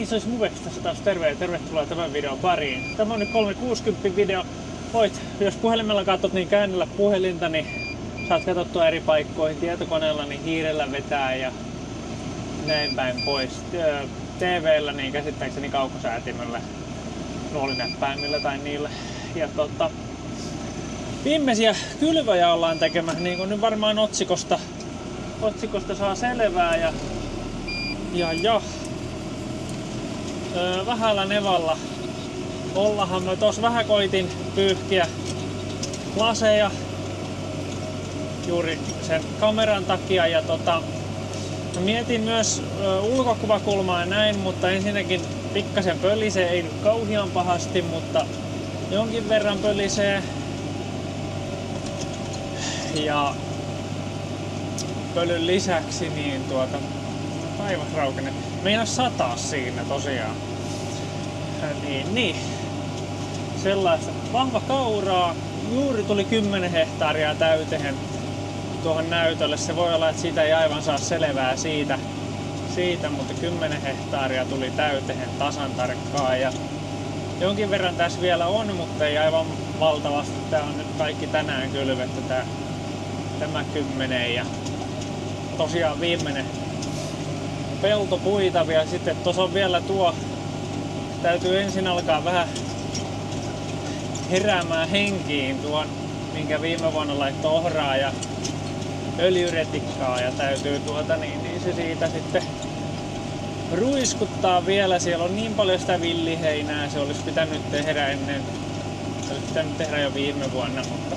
Niin, se olisi Muvexista taas tervetuloa tämän videon pariin. Tämä on nyt 360 video. Voit, jos puhelimella katsot, niin käännellä puhelinta, niin saat katsottua eri paikkoihin. Tietokoneella niin hiirellä vetää ja näin päin pois. TV:llä niin käsittääkseni kaukosäätimellä, nuolinäppäimillä tai niillä. Ja viimeisiä kylvöjä ollaan tekemässä, niin kuin nyt varmaan otsikosta saa selvää. Ja vähällä nevalla ollahan mä tos vähän koitin pyyhkiä laseja juuri sen kameran takia ja mä mietin myös ulkokuvakulmaa ja näin, mutta ensinnäkin pikkasen pölisee, ei nyt kauhean pahasti, mutta jonkin verran pölisee. Ja pölyn lisäksi niin taivas raukene. Meinas sataa siinä tosiaan. Niin. Sellaista. Vahva kauraa. Juuri tuli 10 hehtaaria täyteen tuohon näytölle. Se voi olla, että siitä ei aivan saa selvää siitä, mutta 10 hehtaaria tuli täyteen tasan tarkkaan. Ja jonkin verran tässä vielä on, mutta ei aivan valtavasti. Tää on nyt kaikki tänään kylvetty tämä 10 ja tosiaan viimeinen pelto puitavia. Sitten tuossa on vielä täytyy ensin alkaa vähän heräämään henkiin tuon, minkä viime vuonna laittoi ohraa ja öljyretikkaa ja täytyy niin se siitä sitten ruiskuttaa vielä. Siellä on niin paljon sitä villiheinää, se olisi pitänyt tehdä jo viime vuonna, mutta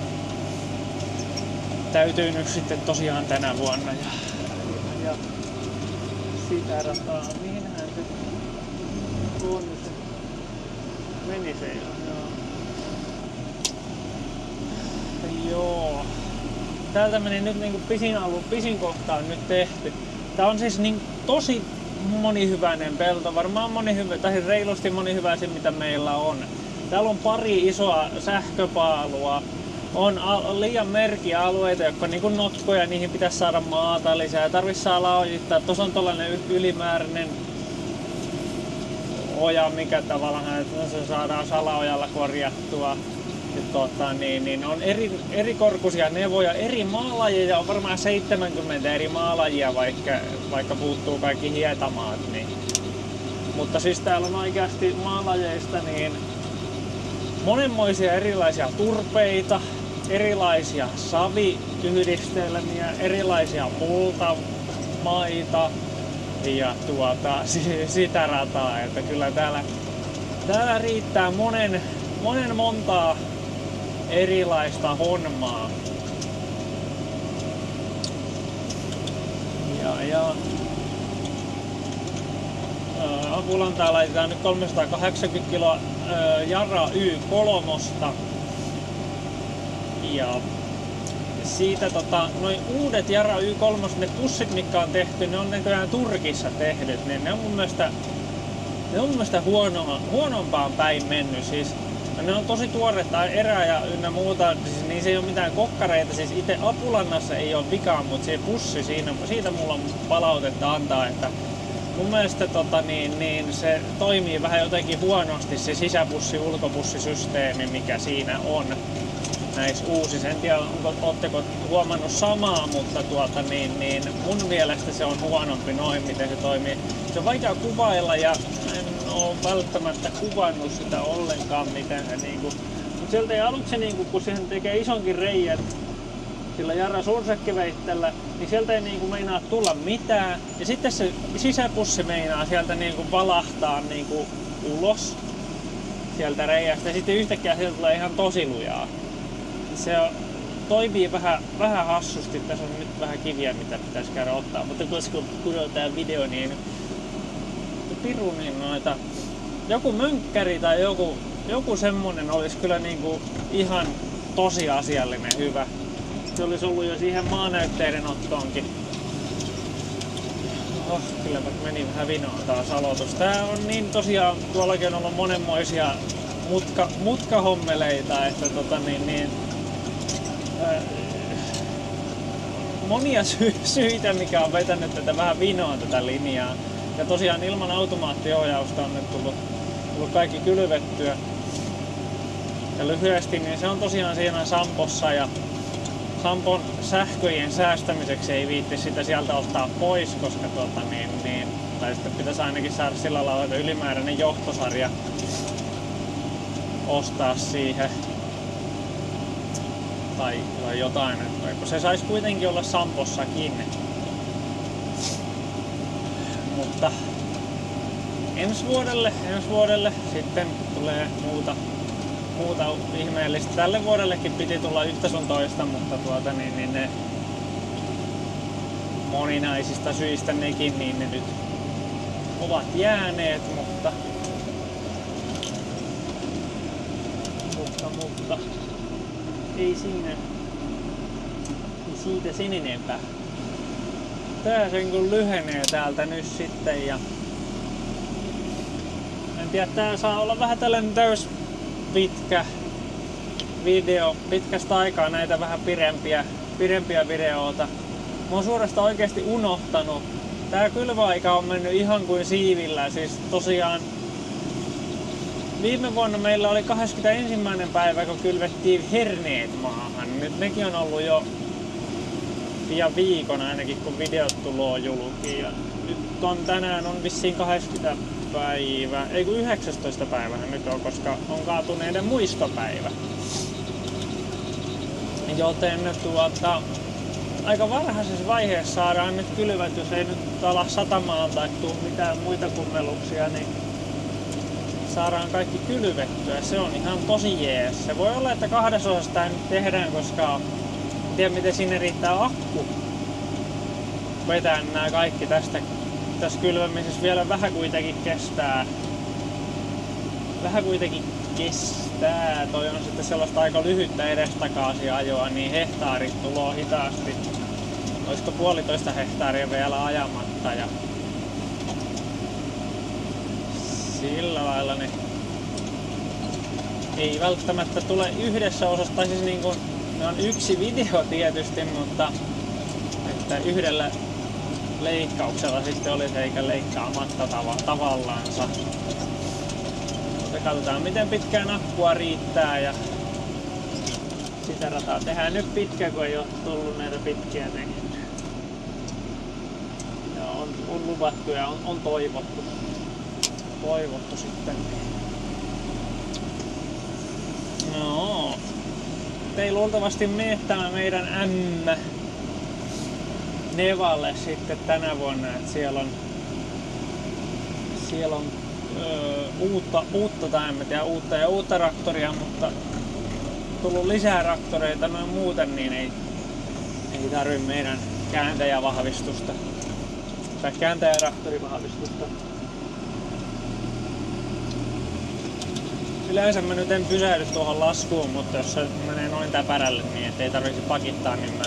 täytyy nyt sitten tosiaan tänä vuonna ja sitä rataa. Mihinhän se on se? Meni se jo. Joo. Täältä meni nyt niinku pisin kohta on nyt tehty. Tää on siis niin tosi monihyväinen pelto. Varmaan reilusti monihyväisin mitä meillä on. Täällä on pari isoa sähköpaalua. On liian merkiä alueita, jotka on niinku notkoja, niihin pitäisi saada maata lisää. Tarvitsisi saada ojittaa. Tuossa on tollanen ylimääräinen oja, mikä tavallaan se saadaan salaojalla korjattua. Niin on eri korkuisia nevoja, eri maalajeja, on varmaan 70 eri maalajia, vaikka puuttuu kaikki hietamaat. Niin. Mutta siis täällä on oikeasti maalajeista niin monenmoisia erilaisia turpeita, erilaisia saviyhdistelmiä, erilaisia multamaita ja sitä rataa, että kyllä täällä riittää montaa erilaista hommaa. Ja Apulantaa laitetaan nyt 380 kiloa Jara Y3. Ja siitä noin uudet Jara Y3, ne pussit mitkä on tehty, ne on näköjään Turkissa tehdyt, niin ne on mun mielestä huonompaan päin mennyt. Siis ne on tosi tuoretta erää ja ynnä muuta, siis niissä ei ole mitään kokkareita, siis itse Apulannassa ei ole vikaa, mutta se pussi siitä mulla on palautetta antaa, että mun mielestä se toimii vähän jotenkin huonosti se sisäpussi-ulkopussisysteemi, mikä siinä on näissä uusissa. En tiedä, ootteko huomannut samaa, mutta mun mielestä se on huonompi noin, miten se toimii. Se on vaikea kuvailla ja en ole välttämättä kuvannut sitä ollenkaan, miten se mutta sieltä ei aluksi kun siihen tekee isonkin reijät sillä Jara sursekkiveitteellä, niin sieltä ei meinaa tulla mitään. Ja sitten se sisäpussi meinaa sieltä valahtaa ulos sieltä reijästä ja sitten yhtäkkiä sieltä tulee ihan tosi lujaa. Se toimii vähän hassusti. Tässä on nyt vähän kiviä, mitä pitäisi käydä ottaa, mutta kun kuulee tää video, niin piru noita. Joku mönkkäri tai joku semmonen olisi kyllä ihan tosiasiallinen hyvä. Se olisi ollut jo siihen maanäytteiden ottoonkin. Kylläpä meni vähän vinoon taas aloitus. Tää on niin tosiaan, tuollakin on ollut monenmoisia mutkahommeleita, että monia syitä, mikä on vetänyt tätä vähän vinoon tätä linjaa. Ja tosiaan ilman automaattiohjausta on nyt tullut kaikki kylvettyä. Ja lyhyesti, niin se on tosiaan siinä Sampossa ja Sampon sähköjen säästämiseksi ei viitti sitä sieltä ottaa pois, koska tai sitten pitäisi ainakin saada sillä lailla ylimääräinen johtosarja ostaa siihen tai jotain, että se saisi kuitenkin olla Sampossakin. Mutta ensi vuodelle sitten tulee muuta ihmeellistä. Tälle vuodellekin piti tulla yhtä sun toista, mutta ne moninaisista syistä nekin, niin ne nyt ovat jääneet, mutta ei siinä. Ei siitä sen enempää. Tää sen kun lyhenee täältä nyt sitten ja en tiedä, tää saa olla vähän tällainen pitkä video, pitkästä aikaa näitä vähän pidempiä videoita. Mä oon suorastaan oikeesti unohtanut. Tää kylväaika on mennyt ihan kuin siivillä, siis tosiaan viime vuonna meillä oli 21. päivä, kun kylvettiin herneet maahan. Nyt nekin on ollut jo pian viikon ainakin, kun videot tuloo julkiin. Ja nyt tänään on vissiin 20 päivä, ei kun 19 päivähän nyt on, koska on kaatuneiden muistopäivä. Joten aika varhaisessa vaiheessa saadaan nyt kylvät, jos ei nyt ala satamaan tai tuu mitään muita kummelluksia, niin saadaan kaikki kylvettyä. Se on ihan tosi jees. Se voi olla, että 2 osasta nyt tehdään, koska en tiedä miten sinne riittää akku vetää nämä kaikki tästä. Tässä kylvämisessä vielä vähän kuitenkin kestää. Toi on sitten sellaista aika lyhyttä edestakaisin ajoa, niin hehtaarit tuloo hitaasti. Olisiko 1,5 hehtaaria vielä ajamatta ja sillä lailla ne ei välttämättä tule yhdessä osassa, tai siis niin kuin, ne on yksi video tietysti, mutta että yhdellä leikkauksella sitten olisi eikä leikkaamatta tavallaansa. Mutta katsotaan miten pitkään akkua riittää ja sitä rataa tehdään nyt pitkä, kun ei ole tullut näitä pitkiä tehtyä. Ja on luvattu ja on toivottu sitten. No, ei luultavasti mene tämä meidän Nevalle sitten tänä vuonna, että siellä on uutta traktoria, mutta tullut lisää traktoreita noin muuten, niin ei tarvi meidän kääntäjävahvistusta tai kääntäjätraktorivahvistusta. Yleensä mä nyt en pysähdy tuohon laskuun, mutta jos se menee noin täpärälle niin ettei tarvitse pakittaa, niin mä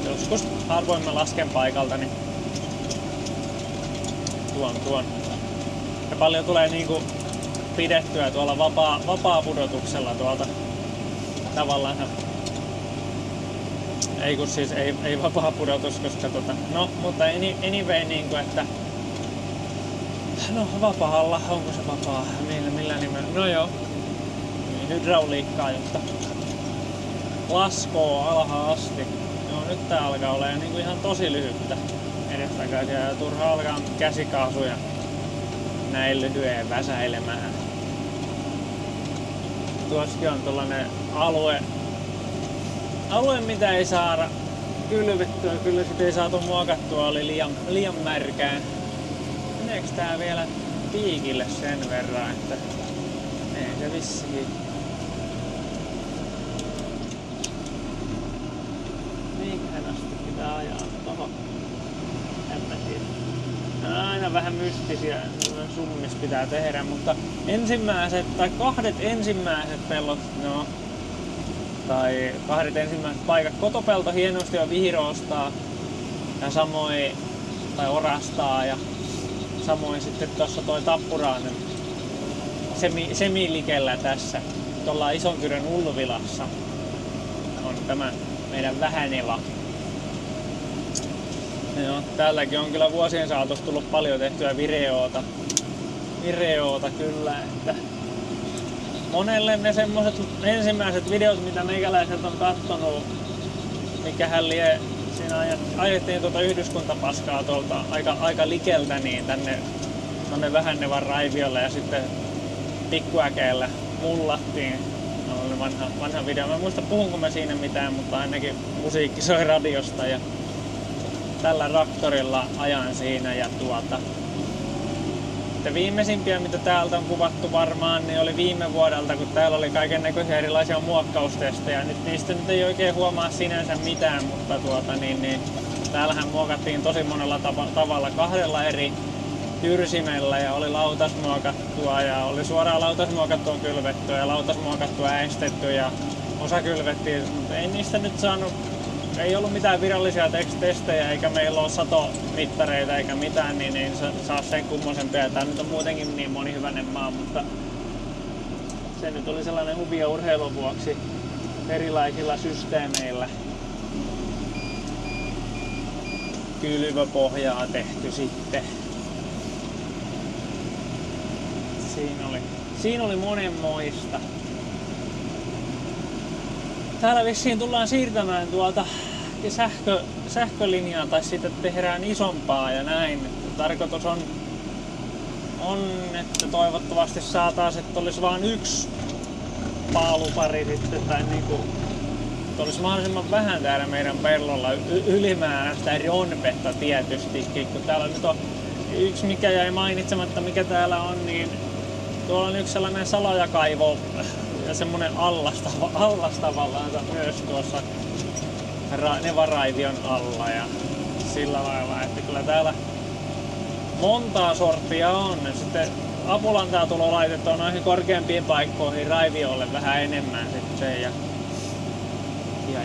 joskus harvoin mä lasken paikalta, niin tuon. Ja paljon tulee niinku pidettyä tuolla vapaa-pudotuksella tuolta tavallaan. Ei kun siis ei vapaa-pudotus, koska mutta anyway niinku, että no vapaalla, onko se vapaa, millä nimellä, no joo, hydrauliikkaa, jotta laskoo alhaan asti. No nyt tää alkaa olemaan niinku ihan tosi lyhyttä edestakaisin ja turha alkaa käsikaasuja näin lyhyen väsäilemään. Tuossakin on tollanen alue mitä ei saada kylvettyä, kyllä sitä ei saatu muokattua, oli liian märkään. Meneekö tää vielä piikille sen verran, että ei se vissiin. Mihinkähän asti pitää ajaa tohon? En mä tiedä. Aina vähän mystisiä summis pitää tehdä, mutta kahdet ensimmäiset pellot, tai kahdet ensimmäiset paikat, kotopelto hienosti on vihroostaa ja samoin, tai orastaa ja samoin sitten tuossa toi Tappuraanen semilikellä tässä, tuolla Isonkyrön Ulvilassa on tämä meidän vähäneva. Joo, täälläkin on kyllä vuosien saatossa tullut paljon tehtyä videoota kyllä, että monelle ne semmoset ensimmäiset videot, mitä meikäläiset on kattonut, mikähän lie, siinä ajettiin tuota yhdyskuntapaskaa tuolta aika likeltä niin tonne Vähännevan raiviolle ja sitten pikkuäkeellä mullattiin. Oli vanha video. Mä en muista puhunko mä siinä mitään, mutta ainakin musiikki soi radiosta ja tällä traktorilla ajan siinä ja viimeisimpiä mitä täältä on kuvattu varmaan niin oli viime vuodelta, kun täällä oli kaikennäköisiä erilaisia muokkaustestejä. Nyt niistä nyt ei oikein huomaa sinänsä mitään, mutta täällähän muokattiin tosi monella tavalla 2 eri tyrsimellä ja oli lautasmuokattua ja oli suoraan lautasmuokattua kylvettyä ja lautasmuokattua estetty ja osa kylvettiin, mutta ei niistä nyt saanut, ei ollut mitään virallisia testejä eikä meillä ole satomittareita eikä mitään, niin ei saa sen kummosempia. Tää nyt on muutenkin niin monihyväinen maa, mutta se nyt oli sellainen huvia urheilun vuoksi erilaisilla systeemeillä kylvöpohjaa tehty sitten. Siinä oli monenmoista. Täällä vissiin tullaan siirtämään tuolta sähkölinjaa tai sitten tehdään isompaa ja näin. Tarkoitus on että toivottavasti saataisiin, että olisi vain yksi paalupari sitten tai niinku olisi mahdollisimman vähän täällä meidän pellolla ylimääräistä ronpetta tietystikin, kun täällä nyt on yksi mikä jäi mainitsematta mikä täällä on, niin tuolla on yksi sellainen salajakaivo ja semmonen allas tavallaan myös tuossa Nevaraivion alla ja sillä lailla, että kyllä täällä montaa sorttia on. Sitten apulantaa tulo laitettu noihin korkeampiin paikkoihin raiviolle vähän enemmän sitten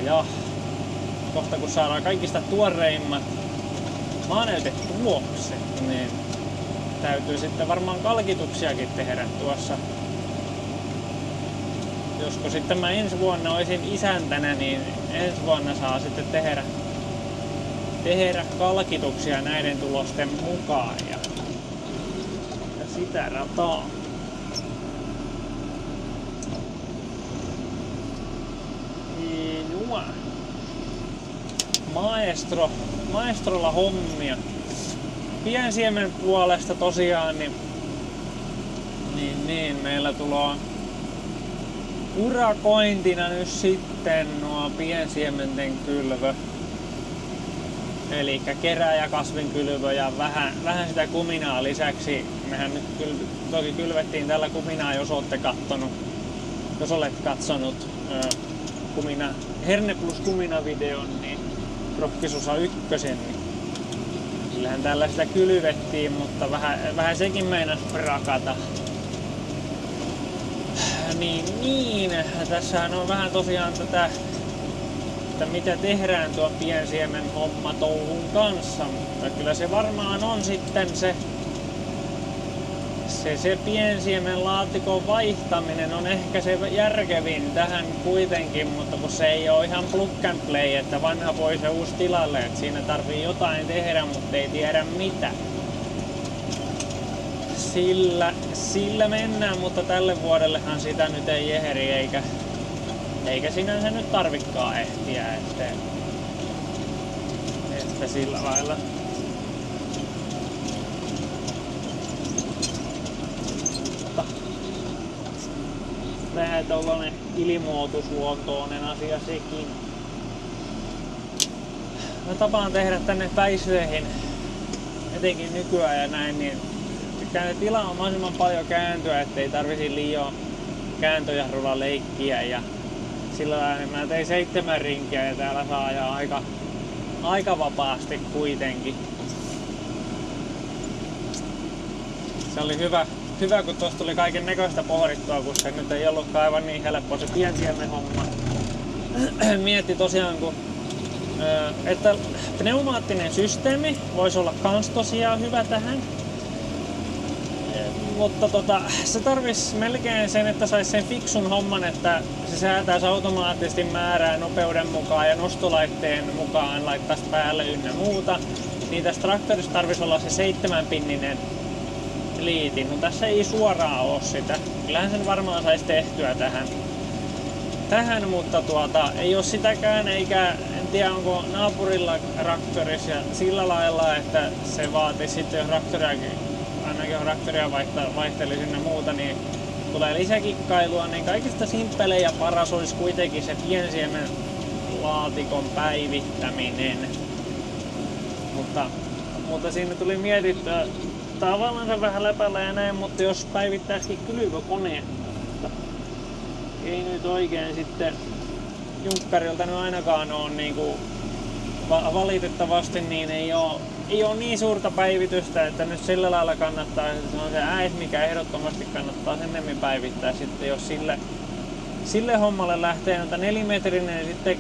ja kohta kun saadaan kaikista tuoreimmat maanäytetulokset, niin täytyy sitten varmaan kalkituksiakin tehdä tuossa. Josko sitten mä ensi vuonna olisin isäntänä, niin ensi vuonna saa sitten tehdä kalkituksia näiden tulosten mukaan ja sitä rataa. Maestrolla hommia. Piensiemen puolesta tosiaan niin meillä tulee urakointina nyt sitten nuo piensiementen kylvö. Eli kerääjäkasvinkylvö ja vähän sitä kuminaa lisäksi. Mehän nyt toki kylvettiin tällä kuminaa, jos olet katsonut Herne plus kumina videon, niin Rokkisusa 1, niin kyllähän tällä sitä kylvettiin, mutta vähän sekin meinas prakata. Niin, tässähän on vähän tosiaan tätä, että mitä tehdään tuon piensiemen homma touhun kanssa, mutta kyllä se varmaan on sitten se piensiemen laatikon vaihtaminen on ehkä se järkevin tähän kuitenkin, mutta kun se ei ole ihan plug and play, että vanha pois ja uusi tilalle, että siinä tarvii jotain tehdä, mutta ei tiedä mitä. Sillä mennään, mutta tälle vuodellehan sitä nyt ei eheri eikä sinänsä nyt tarvikaan ehtiä, että sillä lailla. Vähän tollanen ilmoitusluontoinen asia sekin. Mä tapaan tehdä tänne päisöihin, etenkin nykyään ja näin, niin tila on mahdollisimman paljon kääntyä, ettei tarvisi liian kääntöjarrulla leikkiä ja sillä lailla mä tein 7 rinkiä ja täällä saa ajaa aika vapaasti kuitenkin. Se oli hyvä kun tuosta tuli kaiken näköistä pohdittua, kun se nyt ei ollutkaan aivan niin helppo se piensiemen homma. Mietti tosiaan, että pneumaattinen systeemi voisi olla kans tosiaan hyvä tähän. Mutta se tarvisi melkein sen, että saisi sen fiksun homman, että se säätäisi automaattisesti määrää nopeuden mukaan ja nostolaitteen mukaan, laittaisi päälle ynnä muuta. niin tässä traktorissa tarvisi olla se 7-pinninen liiti. No tässä ei suoraan ole sitä. Kyllähän sen varmaan saisi tehtyä tähän, mutta ei ole sitäkään, eikä en tiedä onko naapurilla traktorissa ja sillä lailla, että se vaatisi sitten, jos traktoria vaihteli sinne muuta, niin tulee lisäkikkailua, niin kaikista simppelein ja paras olisi kuitenkin se piensiemen laatikon päivittäminen. Mutta siinä tuli mietittyä, tavallaan se vähän läpällä ja näin, mutta jos päivittäisikin kylvökoneen, ei nyt oikein sitten junkkarilta nyt ainakaan ole niinku valitettavasti niin ei ole niin suurta päivitystä, että nyt sillä lailla kannattaa, se on se äes, mikä ehdottomasti kannattaa ennemmin päivittää sitten, jos sille hommalle lähtee noita 4-metrinen, niin sitten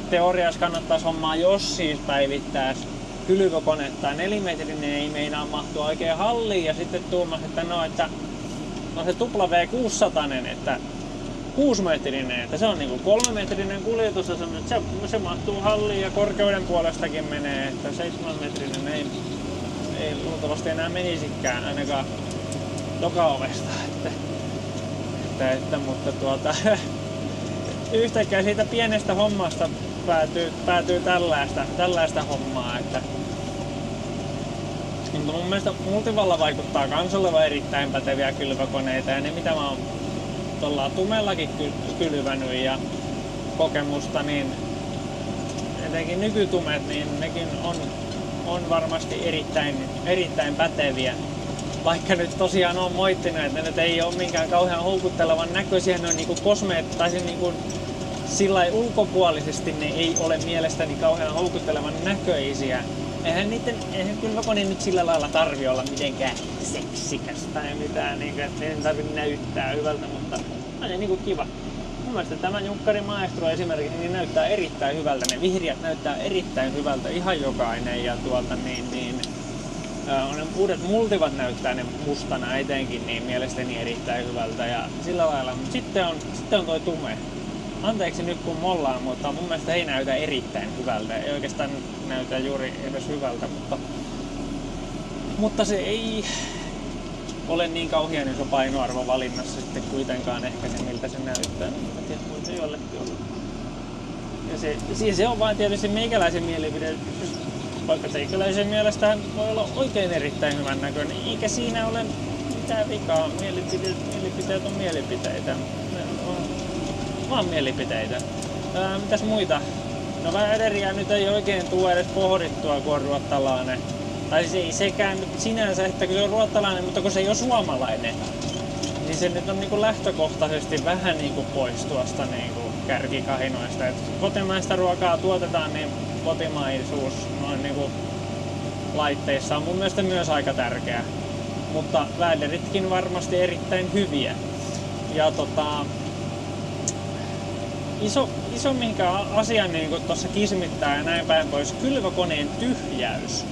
teoriassa kannattaisi hommaa, jos siis päivittäisi kylvökonetta. 4-metrinen ei meinaa mahtua oikein halliin ja sitten tuumas, että se tupla V600, että 6-metrinen, että se on niinku 3-metrinen kuljetus ja se mahtuu halliin ja korkeuden puolestakin menee, että 7-metrinen ei luultavasti enää menisikään ainakaan toka-ovesta, mutta yhtäkkiä siitä pienestä hommasta päätyy tällaista hommaa, että mutta mun mielestä Multivalla vaikuttaa kans olevan erittäin päteviä kylvökoneita ja ne mitä mä oon tuolla Tumellakin kylvänyt ja kokemusta, niin etenkin nykytumet, niin nekin on varmasti erittäin päteviä. Vaikka nyt tosiaan on moittinut, että ne nyt ei ole minkään kauhean houkuttelevan näköisiä, ne on niinku niinku sillä ulkopuolisesti ne ei ole mielestäni kauhean houkuttelevan näköisiä. Eihän kylvökone nyt sillä lailla tarvi olla mitenkään seksikäs tai mitään, niin että ei tarvitse näyttää hyvältä, mutta on se niinku kiva. Mun mielestä tämä Junkkari Maestro esimerkiksi niin näyttää erittäin hyvältä, ne vihreät näyttää erittäin hyvältä ihan jokainen ja ne uudet Multivat näyttää ne mustana etenkin niin mielestäni erittäin hyvältä ja sillä lailla, mutta sitten on toi tume. Anteeksi nyt kun mollaan, mutta mun mielestä ei näytä erittäin hyvältä. Ei oikeastaan näytä juuri edes hyvältä, mutta se ei ole niin kauhean iso painoarvo valinnassa sitten kuitenkaan ehkä se miltä se näyttää. Mä tiedän, voi se jollekin olla. Ja se on vain tietysti meikäläisen mielipide. Vaikka teikäläisen mielestä voi olla oikein erittäin hyvän näköinen. Eikä siinä ole mitään vikaa. Mielipiteet on mielipiteitä. Vaan mielipiteitä. Mitäs muita? No väyderiä nyt ei oikein tule edes pohdittua, kun on ruottalainen. Tai siis ei sekään sinänsä, että kun se on ruottalainen, mutta kun se ei ole suomalainen, niin se nyt on niinku lähtökohtaisesti vähän niinku pois tuosta niinku kärkikahinoista. Et kotimaista ruokaa tuotetaan, niin kotimaisuus noin niinku laitteissa on mun mielestä myös aika tärkeä. Mutta väyderitkin varmasti erittäin hyviä. Ja iso mihinkä asia niin tuossa kismittää ja näin päin pois, kylvökoneen tyhjäys.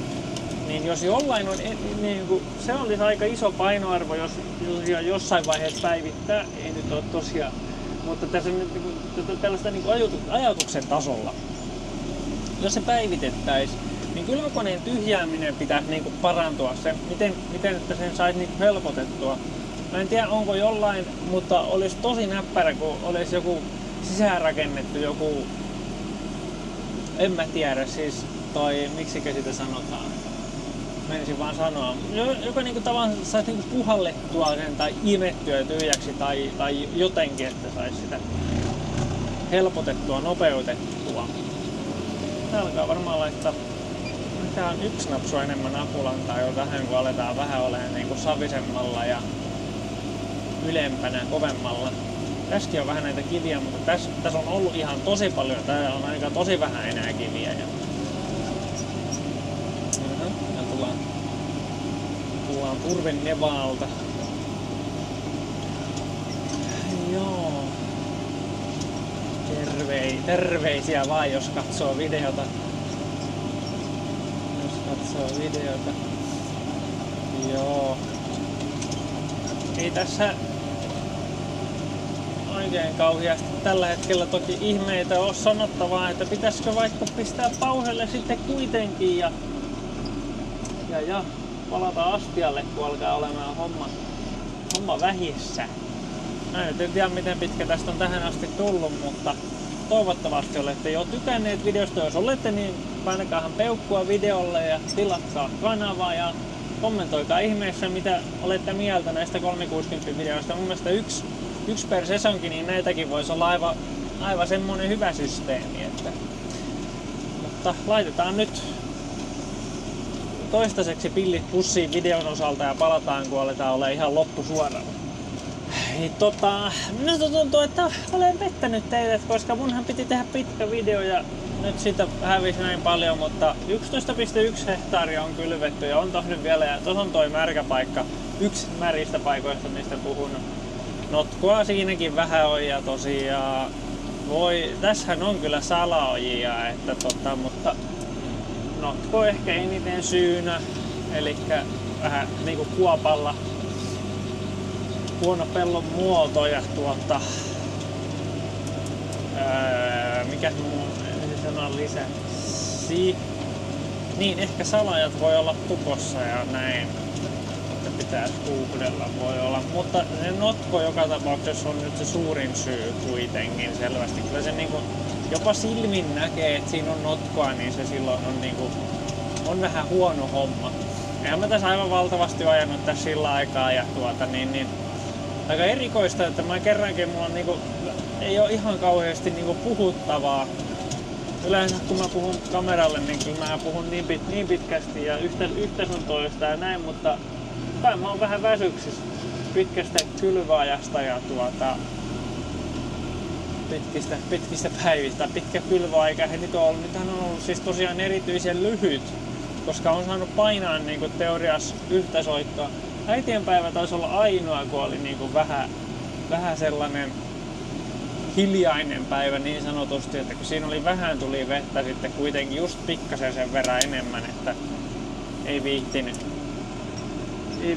Niin jos jollain on, niin se olisi aika iso painoarvo, jos jossain vaiheessa päivittää, ei nyt ole tosiaan, mutta tässä on nyt tällaista niin ajatuksen tasolla. Jos se päivitettäisiin, niin kylvökoneen tyhjääminen pitäisi niin parantua, se, miten että sen saisi niin helpotettua. Mä en tiedä onko jollain, mutta olisi tosi näppärä, kun olisi joku sisäänrakennettu joku, en mä tiedä siis miksikä sitä sanotaan, menisin vaan sanoa, joka niinku tavallaan saisi niinku puhallettua sen tai imettyä tyhjäksi tai jotenkin, että saisi sitä helpotettua, nopeutettua. Tää alkaa varmaan laittaa, tää on 1 napsu enemmän apulantaa jo vähän, kun aletaan vähän olemaan niinku savisemmalla ja ylempänä, kovemmalla. Tässäkin on vähän näitä kiviä, mutta tässä on ollut ihan tosi paljon. Täällä on aika tosi vähän enää kiviä. Ja tullaan Turven nevaalta. Joo. Terveisiä vaan, jos katsoo videota. Joo. Ei tässä oikein kauheasti tällä hetkellä toki ihmeitä ole sanottavaa, että pitäisikö vaikka pistää pauhelle sitten kuitenkin ja Ja palataan astialle, kun alkaa olemaan homma vähissä. Mä nyt en tiedä miten pitkä tästä on tähän asti tullut, mutta toivottavasti olette jo tykänneet videosta. Jos olette, niin painakaahan peukkua videolle ja tilatkaa kanavaa ja kommentoikaa ihmeessä mitä olette mieltä näistä 360 videoista. Mun mielestä yksi per sesonkin, niin näitäkin voisi olla aivan semmonen hyvä systeemi. Mutta laitetaan nyt toistaiseksi pillit pussiin videon osalta ja palataan, kun aletaan olla ihan loppusuoralla. Minusta tuntuu, että olen pettänyt teidät, koska munhan piti tehdä pitkä video ja nyt siitä hävisi näin paljon, mutta 11,1 hehtaaria on kylvetty ja on tohnyt vielä, ja tuossa on toi märkä paikka, yksi märistä paikoista, mistä puhun. Notkoa siinäkin vähän on ja tosiaan tässähän on kyllä salaojia, mutta notko ehkä eniten syynä, eli vähän niinku kuopalla huono pellon muoto ja mikä muu sanon lisäksi. Niin, ehkä salajat voi olla tukossa ja näin, että pitäisi googletella voi olla, mutta se notko joka tapauksessa on nyt se suurin syy kuitenkin selvästi. Kyllä se niinku jopa silmin näkee, että siinä on notkoa, niin se silloin on niinku on vähän huono homma. Eihän mä tässä aivan valtavasti ajanut tässä sillä aikaa ja aika erikoista, että mä kerrankin mulla on niinku, ei oo ihan kauheasti niinku puhuttavaa. Yleensä kun mä puhun kameralle, niin kyllä mä puhun niin pitkästi ja yhtä sun toista ja näin, mutta kai mä oon vähän väsyksis pitkästä kylväajasta ja pitkistä päivistä. Pitkä kylväaika, nythän on ollut siis tosiaan erityisen lyhyt, koska on saanut painaa niinku teoriassa yhtä soittoa. Äitienpäivä taisi olla ainoa, kun oli niinku vähän sellainen hiljainen päivä niin sanotusti, että kun siinä oli vähän tuli vettä sitten kuitenkin just pikkasen sen verran enemmän, että ei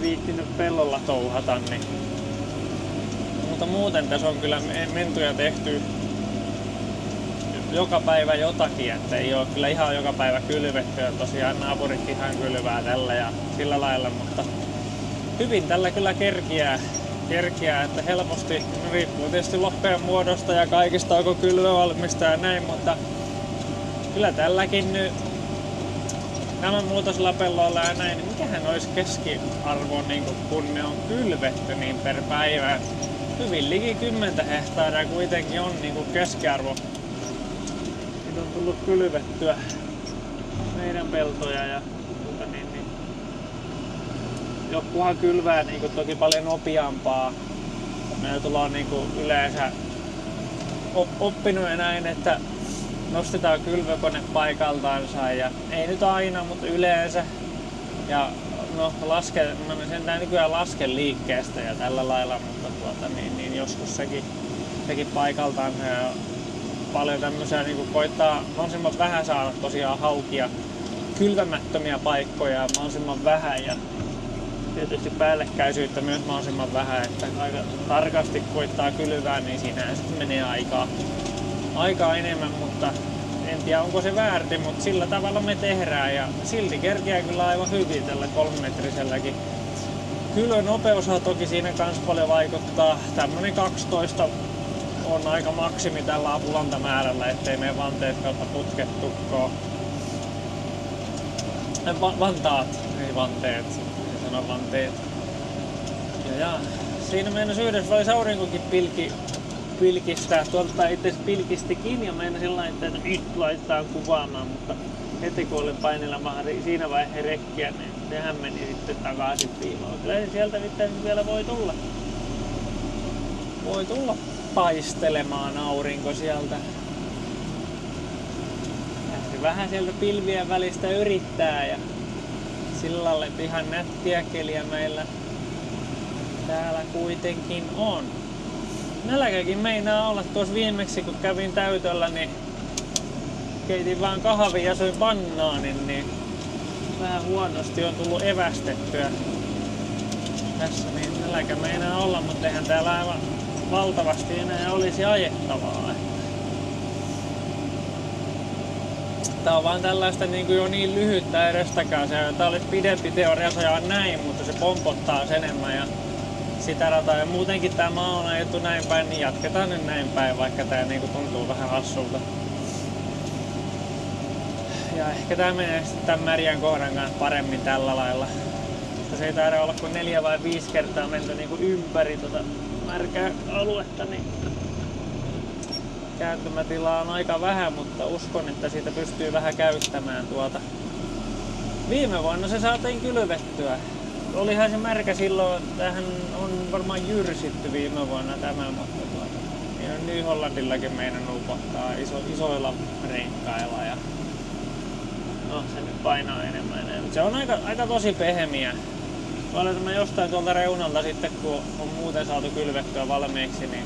viittinyt pellolla touhata, niin. Mutta muuten tässä on kyllä menty ja tehty joka päivä jotakin, että ei ole kyllä ihan joka päivä kylvetty ja tosiaan naapurit ihan kylvää tällä ja sillä lailla, mutta hyvin tällä kyllä kerkiää, että helposti riippuu tietysti loppeen muodosta ja kaikista, onko kylvö valmista ja näin, mutta kyllä tälläkin nyt tämän muotoisella pelloilla ja näin, niin mikähän olisi keskiarvo niin kun ne on kylvetty niin per päivä. Hyvin liki 10 hehtaaria kuitenkin on niin kuin keskiarvo. Siitä on tullut kylvettyä meidän peltoja ja jokkuhan kylvää niinku toki paljon nopeampaa. Meillä tullaan niinku yleensä oppinut ja näin, että nostetaan kylvökone paikaltaansa ja ei nyt aina, mutta yleensä. Ja no mä sentään nykyään lasken liikkeestä ja tällä lailla, mutta joskus sekin paikaltaansa ja paljon tämmöisiä niinku koittaa mahdollisimman vähän saada tosiaan haukia kylvämättömiä paikkoja mahdollisimman vähän ja tietysti päällekkäisyyttä myös mahdollisimman vähän, että aika tarkasti koittaa kylvää, niin siinähän sitten menee aikaa enemmän, mutta en tiedä onko se väärti, mutta sillä tavalla me tehdään ja silti kerkeää kyllä aivan hyvin tällä 3-metriselläkin. Kylvön nopeushan toki siinä kans paljon vaikuttaa. Tämmönen 12 on aika maksimi tällä apulantamäärällä, ettei mene vanteet kautta putket tukkoon. Vantaat, ei vanteet. Vanteet. Ja siinä meidän yhdessä välissä aurinkokin pilkistää. Tuolta itse pilkistikin ja meidän sillä että nyt laitetaan kuvaamaan, mutta heti kun olin painelemaan siinä vaiheessa rekkiä, niin sehän meni sitten takaisin piiloon. Kyllä sieltä vielä voi tulla paistelemaan aurinko sieltä. Vähän sieltä pilvien välistä yrittää ja sillä lailla, että ihan nättiä keliä meillä täällä kuitenkin on. Nälkäkin meinaa olla tuossa viimeksi, kun kävin täytöllä, niin keitin vaan kahvia ja söin banaanin, niin vähän huonosti on tullut evästettyä tässä, niin nälkä meinaa olla, mutta eihän täällä aivan valtavasti enää olisi ajettavaa. Tää on vaan tällaista niinku jo niin lyhyttä edestäkään. Tää olisi pidempi teoriassa näin, mutta se pompottaa sen enemmän ja sitä rataa. Ja muutenkin tää maa on ajettu näin päin, niin jatketaan nyt näin päin, vaikka tää niinku tuntuu vähän hassulta. Ja ehkä tää menee sitten tämän märjän kohdan kanssa paremmin tällä lailla. Mutta se ei taida olla kuin 4 vai 5 kertaa menty niinku ympäri tota märkää aluetta, niin kääntymätilaa on aika vähän, mutta uskon, että siitä pystyy vähän käyttämään tuota. Viime vuonna se saatiin kylvettyä. Olihan se märkä silloin, tähän on varmaan jyrsitty viime vuonna tämä, mutta niin on New Hollandillakin meinannut upottaa isoilla renkkailla ja no se nyt painaa enemmän. Se on aika tosi pehmeä. Valitan mä jostain tuolta reunalta sitten, kun on muuten saatu kylvettyä valmiiksi, niin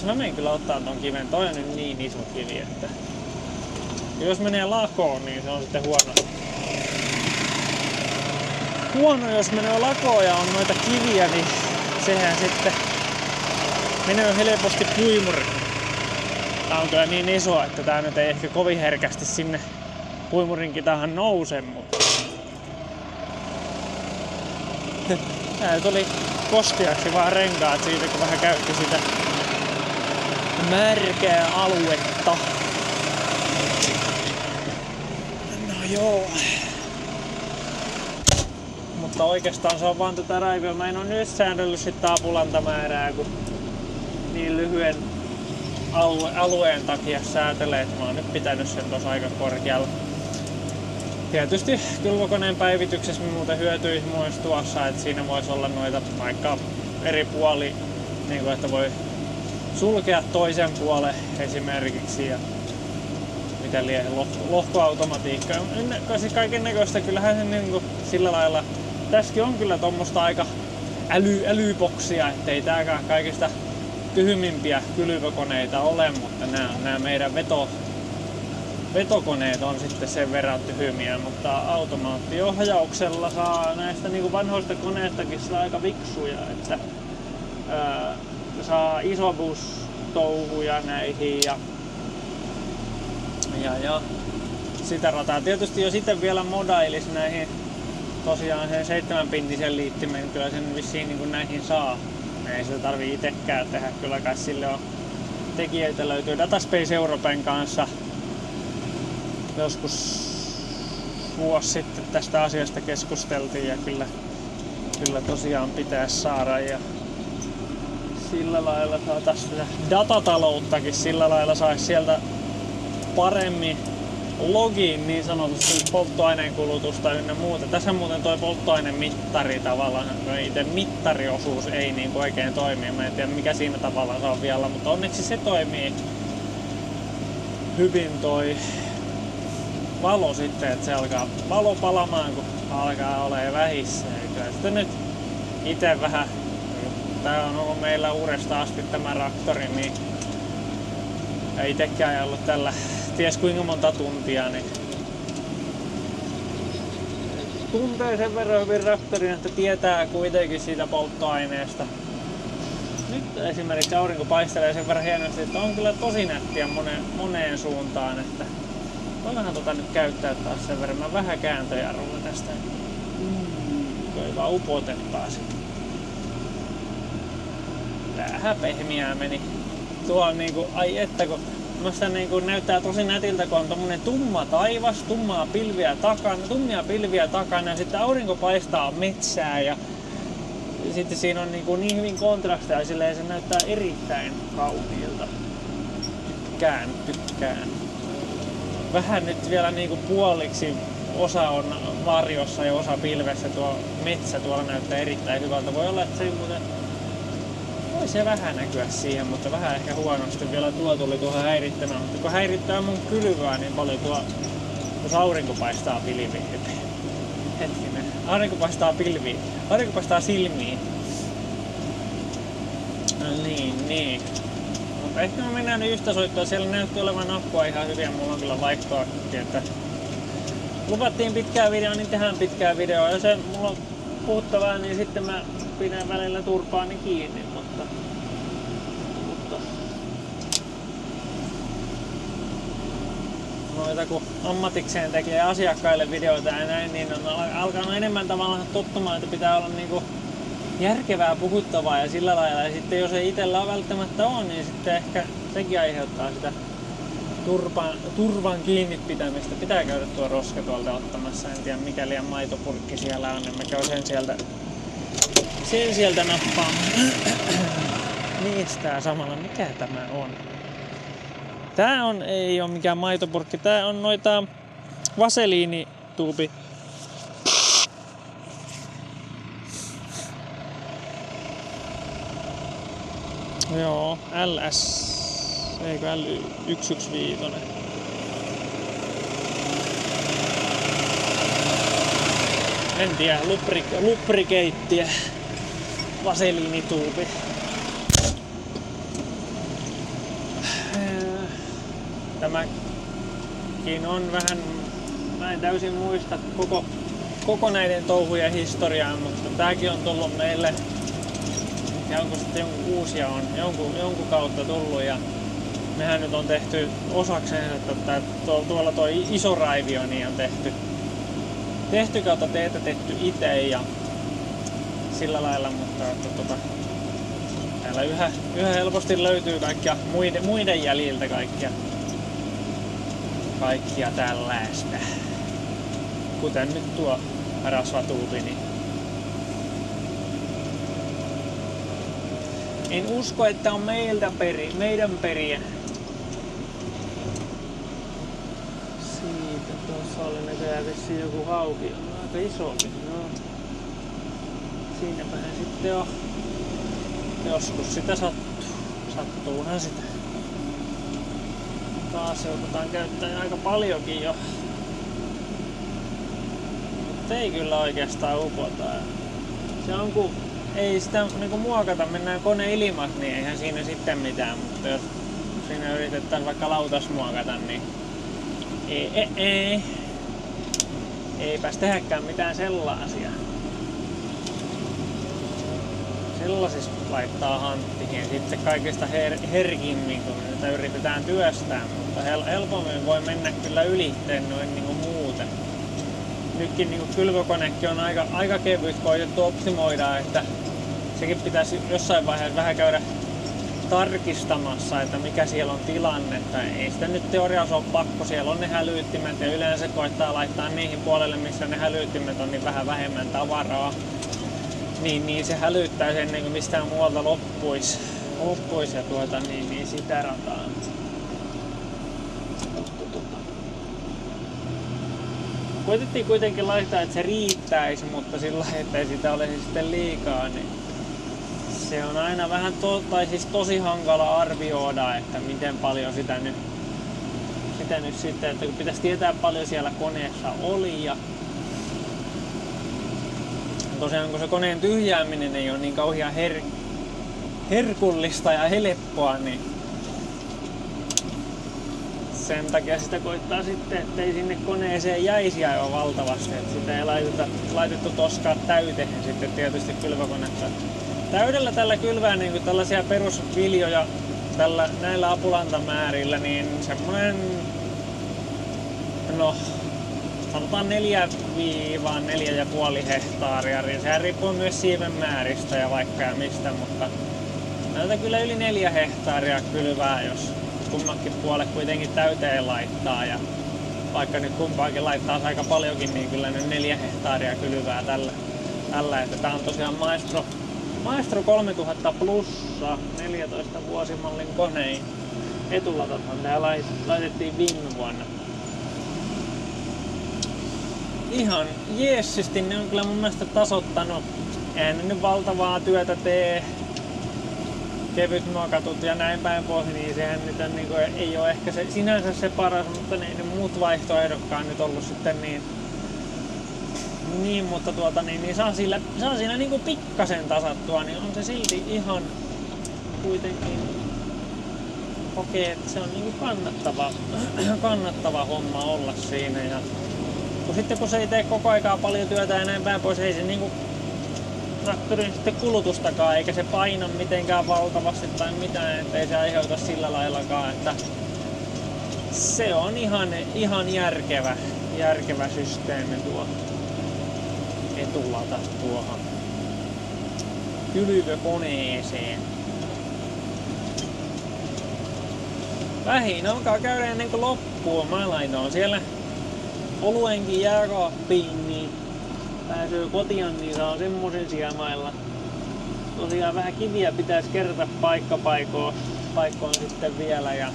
mä menen kyllä ottaa ton kiven. Toi on nyt niin iso kivi, että jos menee lakoon, niin se on sitten huono, jos menee lakoon ja on noita kiviä, niin sehän sitten menee helposti puimuriin. Tää on kyllä niin iso, että tää nyt ei ehkä kovin herkästi sinne puimurinkin tähän nouse, mutta tää tuli kosteaksi vaan renkaat siitä, kun vähän käytti sitä märkää aluetta. No joo. Mutta oikeastaan se on vaan tätä raivia. Mä en oo nyt säännellyt sitä apulantamäärää, kun niin lyhyen alueen takia säätelee, että mä oon nyt pitänyt sen tossa aika korkealla. Tietysti kylvökoneen päivityksessä muuten hyötyisi myös tuossa, että siinä voisi olla noita vaikka eri puoli, niin kuin, että voi sulkea toisen puolen esimerkiksi ja mitä lie lohkoautomatiikka. Kaiken näköistä kyllähän se niin kuin sillä lailla. Tässäkin on kyllä tommoista aika älypoksia, ettei tääkään kaikista tyhmimpiä kylvökoneita ole, mutta nämä meidän vetokoneet on sitten sen verran tyhmiä, mutta automaattiohjauksella saa näistä niin kuin vanhoista koneistakin saa aika viksuja, että saa isobus-touhuja näihin ja sitä rataa. Tietysti jo sitten vielä modailis näihin tosiaan sen 7-pinnisen liittimen, kyllä sen vissiin niin kuin näihin saa. Ei sitä tarvii itekään tehdä, kyllä kai sille on tekijöitä löytyy. Dataspace Europen kanssa joskus vuosi sitten tästä asiasta keskusteltiin ja kyllä tosiaan pitäisi saada ja sillä lailla saataisiin sitä datatalouttakin, sillä lailla saisi sieltä paremmin logiin niin sanotusti polttoaineen kulutusta ynnä muuta. Tässä muuten toi polttoainemittari tavallaan, itse mittariosuus ei niin oikein toimi. Mä en tiedä mikä siinä tavallaan se on vielä, mutta onneksi se toimii hyvin toi valo sitten, että se alkaa valo palamaan kun alkaa olemaan vähissä. Kyllä sitten nyt ite vähän, tää on ollut meillä uudesta asti tämä traktori, niin ei itekään ollut tällä ties kuinka monta tuntia, niin tuntee sen verran hyvin traktorin, että tietää kuitenkin siitä polttoaineesta. Nyt esimerkiksi aurinko paistelee sen verran hienosti, että on kyllä tosi nättiä moneen suuntaan, että voidaanhan tota nyt käyttää taas sen verran. Mä vähän kääntöjarrulla tästä. Kyllä vaan upotettaa sitten. Vähän pehmiää meni. Tuo on niinku, ai että kun musta niinku näyttää tosi nätiltä, kun on tommonen tumma taivas, tummia pilviä takana ja sitten aurinko paistaa metsää ja sitten siinä on niin hyvin kontrastia ja silleen se näyttää erittäin kauniilta. Tykkään. Vähän nyt vielä niinku puoliksi osa on varjossa ja osa pilvessä, tuo metsä tuolla näyttää erittäin hyvältä. Voi olla, että se muuten voi se vähän näkyä siihen, mutta vähän ehkä huonosti. Vielä tuo tuli tuohon häirittämään, mutta kun häirittää mun kylvyä niin paljon jos aurinko paistaa pilviin. Hetkinen, aurinko paistaa pilviin. Aurinko paistaa silmiin. Niin. Mutta ehkä me mennään nyt yhtä soittoa. Siellä näytti olevan akkua ihan hyviä. Mulla on kyllä vaihtoakin, että luvattiin pitkää videoa, niin tehdään pitkää videoa. Ja se mulla on puhuttavaa, niin sitten mä pidän välillä turpaani kiinni, mutta noita kun ammatikseen tekee asiakkaille videoita ja näin, niin on alkanut enemmän tavallaan tottumaan, että pitää olla niinku järkevää puhuttavaa ja sillä lailla. Ja sitten jos ei itsellä välttämättä ole, niin sitten ehkä sekin aiheuttaa sitä turvan kiinni pitämistä. Pitää käydä tuo roska tuolta ottamassa. En tiedä mikä liian maitopurkki siellä on, niin mä käyn sen sieltä nappaamaan. Miks tää samalla? Mikä tämä on? Tää ei oo mikään maitopurkki. Tää on noita vaseliinituubi. Joo, LS. Eikö L115? En tiedä, lubrikeittiä. Vaseliinituubi. Tämäkin on vähän, mä en täysin muista koko näiden touhujen historiaa, mutta tääkin on tullut meille, ja onko sitten jonkun uusia on jonkun kautta tullut, ja mehän nyt on tehty osakseen, että tuolla toi iso raivio niin on tehty kautta teetätetty itse ja sillä lailla, mutta täällä yhä helposti löytyy kaikkia muiden jäljiltä kaikkia tällaista. Kuten nyt tuo rasvatuubi. Niin en usko, että on meidän periä. Siitä tuossa oli näköjään vissiin joku hauki. On aika isokin. No. Siinäpähän sitten on. Joskus sitä sattuuhan sitä. Taas joudutaan käyttämään aika paljonkin jo. Mutta ei kyllä oikeastaan upota. Se on kun ei sitä niinku muokata, mennään kone ilmas, niin eihän siinä sitten mitään. Mutta jos siinä yritetään vaikka lautas muokata, niin eipäs tehdäkään mitään sellaisia. Sellaisissa laittaa hanttiin sitten kaikista herkimmin, kun niitä yritetään työstää, mutta helpommin voi mennä kyllä ylitteen noin niin kuin muuten. Nytkin niin kuin kylvökonekin on aika kevyt koitettu optimoida, että sekin pitäisi jossain vaiheessa vähän käydä tarkistamassa, että mikä siellä on tilanne. Ei sitä nyt teoriassa ole pakko, siellä on ne hälyttimet ja yleensä koittaa laittaa niihin puolelle, missä ne hälyttimet on, niin vähän vähemmän tavaraa. Niin se hälyttäisi ennen kuin mistään muualta loppuisi ja niin sitä rataa. Koitettiin kuitenkin laittaa, että se riittäisi, mutta sillä ettei sitä olisi sitten liikaa, niin se on aina vähän tosi hankala arvioida, että miten paljon sitä nyt sitten, että kun pitäisi tietää paljon siellä koneessa oli ja tosiaan kun se koneen tyhjääminen ei ole niin kauhean herkullista ja helppoa, niin sen takia sitä koittaa sitten, ettei sinne koneeseen jäisi aivan valtavasti. Että sitä ei laitettu toskaan täyteen sitten tietysti kylvökonetta. Täydellä tällä kylvää niin kuin tällaisia perusviljoja näillä apulantamäärillä, niin semmoinen sanotaan 4-4,5 hehtaaria. Sehän riippuu myös siiven määristä ja vaikka ja mistä, mutta näitä kyllä yli 4 hehtaaria kylvää, jos kummatkin puolet kuitenkin täyteen laittaa. Ja vaikka nyt kumpaakin laittaa aika paljonkin, niin kyllä nyt 4 hehtaaria kylvää tällä. Että tää on tosiaan Maestro 3000 plussa 14 vuosimallin konein. Etulatathan tää laitettiin viime vuonna. Ihan jeessisti, ne on kyllä mun mielestä tasoittanut. Eihän ne nyt valtavaa työtä tee. Kevyt muokatut ja näin päin pois, niin sehän nyt on, niin kuin, ei ole ehkä se, sinänsä se paras, mutta ne muut vaihtoehdokkaan nyt ollut sitten niin mutta niin saa siinä niin kuin pikkasen tasattua, niin on se silti ihan kuitenkin kokee, että se on niin kuin kannattava homma olla siinä. Ja kun se ei tee koko aikaa paljon työtä ja näin päin pois, ei se niinku traktorin sitten kulutustakaan, eikä se paina mitenkään valtavasti tai mitään, ettei se aiheuta sillä laillakaan, että se on ihan järkevä systeemi tuo etulata tuohon kylvökoneeseen. Vähin alkaa käydä ennen kuin loppuu. Mä laitoin siellä oluenkin jääkaappiin, niin pääsee kotiin, niin saa semmosen sijamailla. Tosiaan vähän kiviä pitäisi kerätä paikkoon sitten vielä ja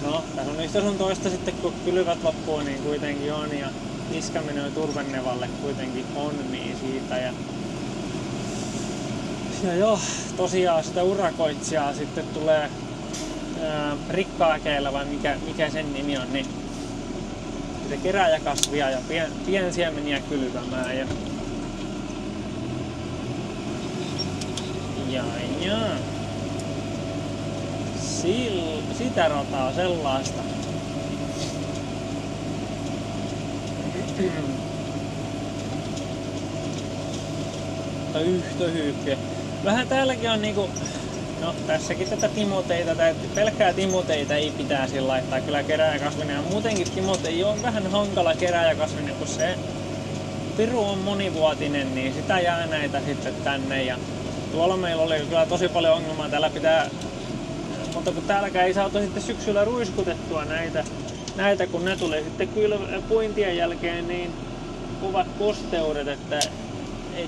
no, tässä on niistä sun toista sitten, kun kylvät loppuu, niin kuitenkin on ja iskäminen turvennevalle kuitenkin on, niin siitä ja joo, tosiaan sitä urakoitsijaa sitten tulee rikkaakeilla vai mikä sen nimi on, niin sitä kerääjäkasvia ja piensiemeniä kylvämään ja sitä rataa sellaista. Mutta yhtä hyykkiä. Vähän täälläkin on niinku, no tässäkin tätä timoteita, pelkkää timoteita ei pitäisi laittaa kyllä kerääjäkasvinen. Ja muutenkin timotei on vähän hankala kerääjäkasvinen, kun se piru on monivuotinen, niin sitä jää näitä sitten tänne. Ja tuolla meillä oli kyllä tosi paljon ongelmaa, täällä pitää, mutta kun täälläkään ei saatu sitten syksyllä ruiskutettua näitä kun ne tulee sitten puintien jälkeen niin kovat kosteudet, että ei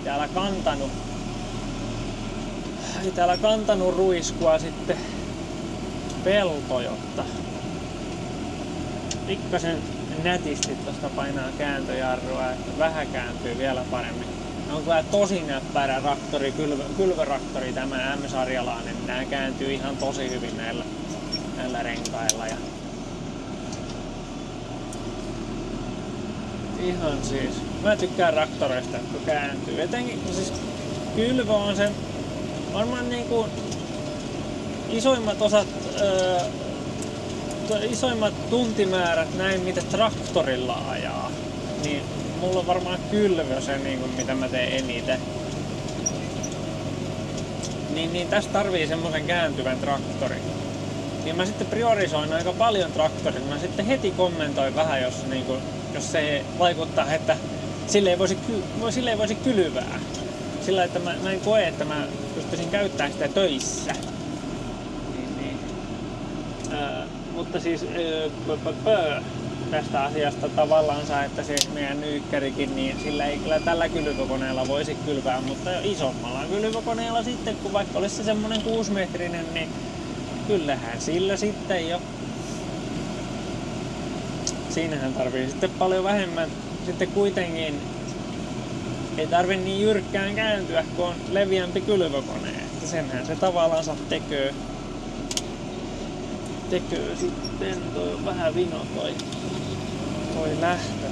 täällä kantanut ruiskua sitten pelto, jotta pikkasen nätisti tosta painaa kääntöjarrua, että vähän kääntyy vielä paremmin. On kyllä tosi näppärä traktori, kylvötraktori tämä M-sarjalainen. Nää kääntyy ihan tosi hyvin näillä renkailla. Ja ihan siis. Mä tykkään traktoreista, kun kääntyy. Etenkin kun siis kylvö on sen varmaan niinku isoimmat osat, isoimmat tuntimäärät näin mitä traktorilla ajaa. Niin mulla on varmaan kylvö se, niin mitä mä teen eniten. Niin tästä tarvii semmosen kääntyvän traktorin. Niin mä sitten priorisoin aika paljon traktorit. Mä sitten heti kommentoin vähän, jos se vaikuttaa, että sille ei voisi kylvää. Sillä, että mä en koe, että mä pystyisin käyttämään sitä töissä. Mutta siis tästä asiasta tavallaan, että se meidän nyykkärikin, niin sillä ei kyllä tällä kylvökoneella voisi kylvää, mutta isommalla kylvökoneella sitten, kun vaikka olisi se semmonen 6-metrinen, niin kyllähän sillä sitten jo. Siinähän tarvii sitten paljon vähemmän. Sitten kuitenkin ei tarvi niin jyrkkään kääntyä, kun on leviämpi kylvökone. Että senhän se tavallaan tekee sitten toi vähän vino toi lähtö.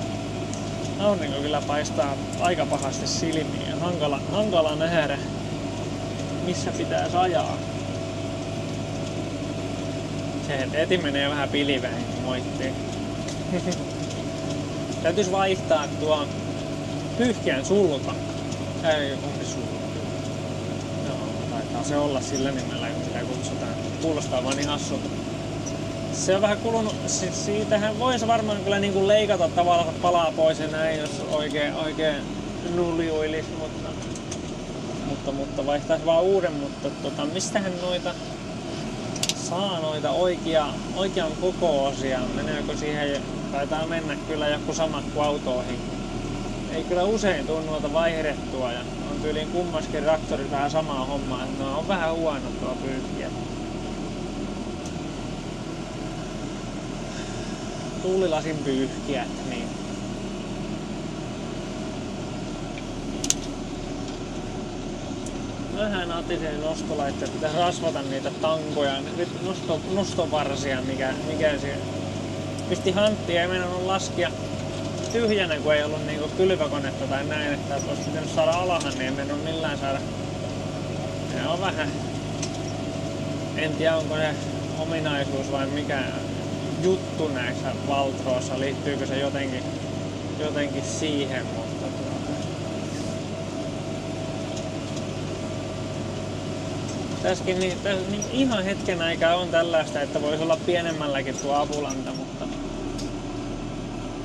Aurinko kyllä paistaa aika pahasti silmiin ja hankala nähdä missä pitäisi ajaa. Se heti menee vähän pilveen, niin moittii. Täytyis vaihtaa tuo pyyhkeän sulka. Kumpi sulka? Joo, taitaa se olla sillä nimellä, kun sitä kutsutaan. Kuulostaa vaan niin hassulta. Se on vähän kulunut, siitähän voisi varmaan kyllä niinku leikata tavallaan palaa pois ja näin, jos oikein nuljuilis, mutta vaihtaisi vaan uuden, mutta mistähän noita saa noita oikean koko-osia, meneekö siihen, taitaa mennä kyllä joku samat kuin autoihin. Ei kyllä usein tule noita vaihdettua ja on tyyliin kummaskin traktorit vähän samaa hommaa, että ne on vähän huonot tuo pyyhkiä. Tuulilasin pyyhkiät, niin vähän atisen nostolaitteet, pitäisi rasvata niitä tankoja, nostovarsia, mikä se pisti hanttia, ei meinannut laskia tyhjänä, kun ei ollut niinku kylväkonetta tai näin, että olisi pitänyt saada alahan, niin ei meinannut millään saada. Ne on vähän, en tiedä onko se ominaisuus vai mikä juttu näissä Valtroissa, liittyykö se jotenkin siihen, mutta Tässäkin niin ihan hetken aikaa on tällaista, että voisi olla pienemmälläkin tuo apulanta, mutta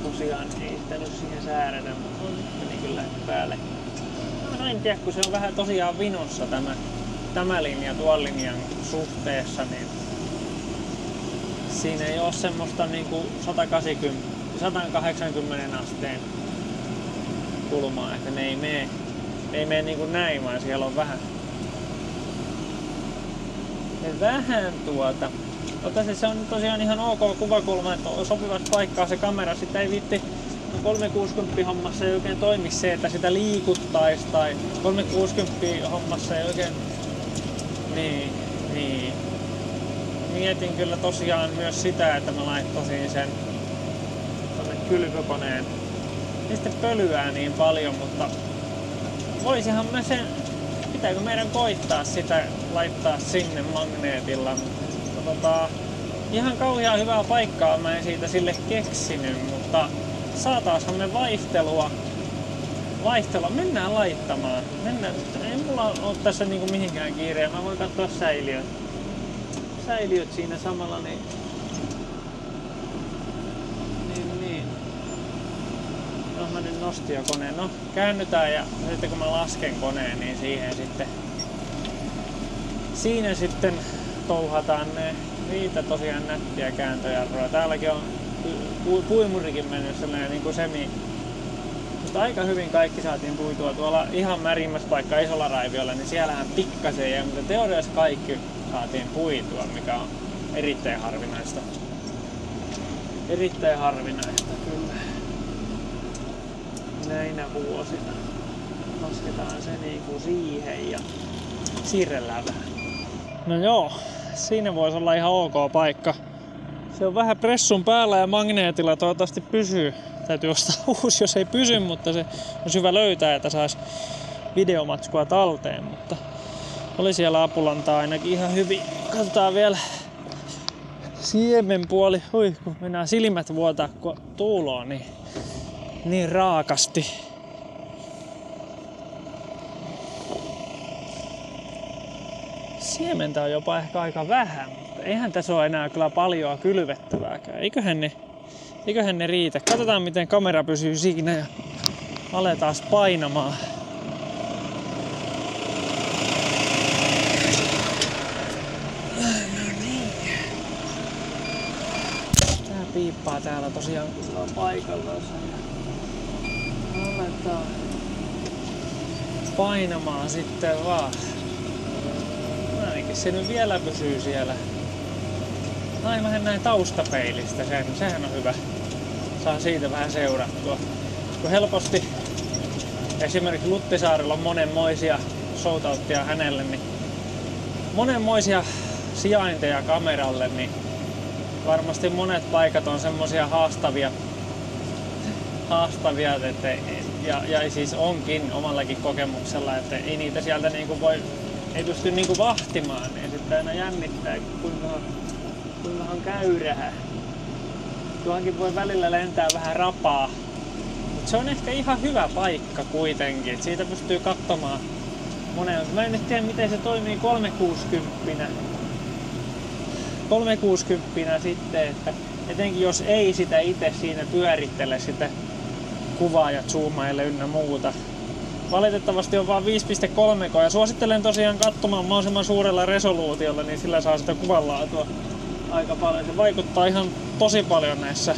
tosiaan ei sitä nyt siihen säädetä, mutta on meni kyllä päälle. No en tiedä, kun se on vähän tosiaan vinossa tämä linja tuon linjan suhteessa, niin siinä ei ole semmoista niinku 180 asteen kulmaa, että ne ei mene niinku näin, vaan siellä on vähän se on tosiaan ihan ok kuvakulma, että on sopivasti paikkaa se kamera, sitä ei viitti 360 hommassa ei oikein toimi se, että sitä liikuttaisi tai 360 hommassa ei oikein niin. Mietin kyllä tosiaan myös sitä, että mä laittaisin sen tonne kylvökoneen. Ei sitten pölyää niin paljon, mutta voisihan mä sen, pitääkö meidän koittaa sitä laittaa sinne magneetilla, mutta ihan kauhean hyvää paikkaa mä en siitä sille keksinyt, mutta saataashan me vaihtelua. Mennään laittamaan. Ei mulla ole tässä niinku mihinkään kiireä. Mä voin katsoa säiliöt siinä samalla, niin. No mä nyt nostin jo koneen. No käännytään ja sitten kun mä lasken koneen, niin siinä sitten touhataan ne. Niitä tosiaan nättiä kääntöjarroja. Täälläkin on puimurikin mennyt sellainen niinku mutta aika hyvin kaikki saatiin puitua tuolla ihan märimmässä paikkaa isolla raiviolla, niin siellähän pikkasen jäi, mutta teoriassa kaikki saatiin puitua, mikä on erittäin harvinaista. Erittäin harvinaista kyllä. Näinä vuosina lasketaan se niinku siihen ja siirrellään vähän. No joo, siinä voisi olla ihan ok paikka. Se on vähän pressun päällä ja magneetilla toivottavasti pysyy. Täytyy ostaa uusi, jos ei pysy, mutta se on hyvä löytää, että saisi videomatskua talteen. Mutta oli siellä apulantaa ainakin ihan hyvin. Katsotaan vielä siemenpuoli. Hui, kun mennään silmät vuotaa, kun tuuloo niin raakasti. Siementä on jopa ehkä aika vähän, mutta eihän tässä ole enää kyllä paljoa kylvettävääkään. Eiköhän ne riitä. Katsotaan miten kamera pysyy siinä ja aletaan painamaan. No niin. Tää piippaa täällä tosiaan kun se on paikallaan. Aletaan painamaan sitten vaan. Ainakin se nyt vielä pysyy siellä. Aivan näin taustapeilistä, sehän on hyvä. Saa siitä vähän seurattua. Kun helposti esimerkiksi Luttisaarella on monenmoisia showtouttia hänelle, niin monenmoisia sijainteja kameralle, niin varmasti monet paikat on semmosia haastavia että, ja siis onkin omallakin kokemuksella, että ei niitä sieltä niinku ei pysty niinku vahtimaan, niin sitten aina jännittää kuinkahan käyrähä. Tuohankin voi välillä lentää vähän rapaa, mutta se on ehkä ihan hyvä paikka kuitenkin, että siitä pystyy katsomaan moneen. Mä en nyt tiedä miten se toimii 360 sitten, että etenkin jos ei sitä itse siinä pyörittele sitä kuvaa ja zoomaille ynnä muuta. Valitettavasti on vaan 5.3 ja suosittelen tosiaan katsomaan mahdollisimman suurella resoluutiolla, niin sillä saa sitä kuvanlaatua aika paljon. Se vaikuttaa ihan tosi paljon näissä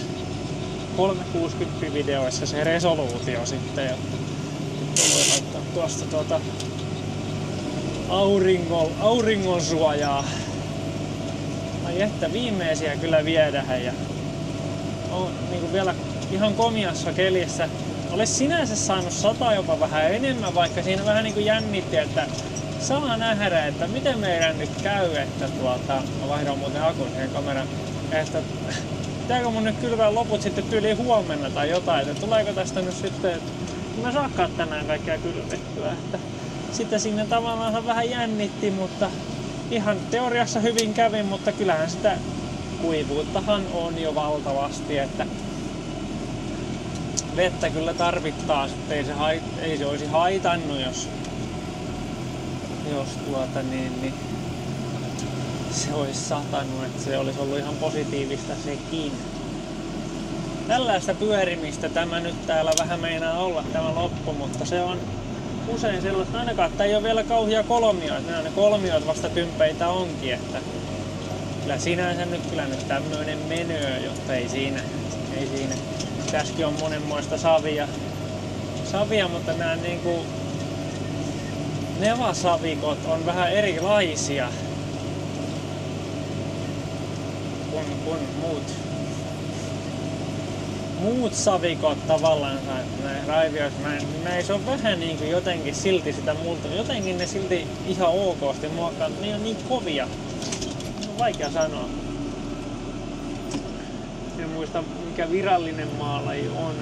360 videoissa se resoluutio sitten. Voi laittaa tuosta auringon suojaa. Ai että viimeisiä kyllä viedään ja on niinku vielä ihan komiassa kelissä. Olisi sinänsä saanut 100 jopa vähän enemmän, vaikka siinä vähän niinku jännitti, että saa nähdä, että miten meidän nyt käy, että mä vaihdan muuten akun siihen kameran, että pitääkö mun nyt kylvää loput sitten tyyliin huomenna tai jotain, että tuleeko tästä nyt sitten, että mä saakaan tänään kaikkea kylvettyä, että sitten siinä tavallaan vähän jännitti, mutta ihan teoriassa hyvin kävi, mutta kyllähän sitä kuivuuttahan on jo valtavasti, että vettä kyllä tarvittaa, ettei ei se olisi haitannut, jos se olisi satanut, että se olisi ollut ihan positiivista sekin. Tällaista pyörimistä tämä nyt täällä vähän meinaa olla tämä loppu, mutta se on usein sellaista, ainakaan että ei ole vielä kauhia kolmioita, ne kolmioita vasta tympeitä onkin, että kyllä sinänsä nyt tämmöinen menöö, jotta ei siinä. Tässäkin on monenmoista savia, mutta nämä niinku nevasavikot on vähän erilaisia kuin muut savikot tavallaan, näin raivioissa. Näissä on vähän niinku jotenkin silti sitä multa, jotenkin ne silti ihan okosti muokkaa, ne on niin kovia. On vaikea sanoa. En muista mikä virallinen maalaji on.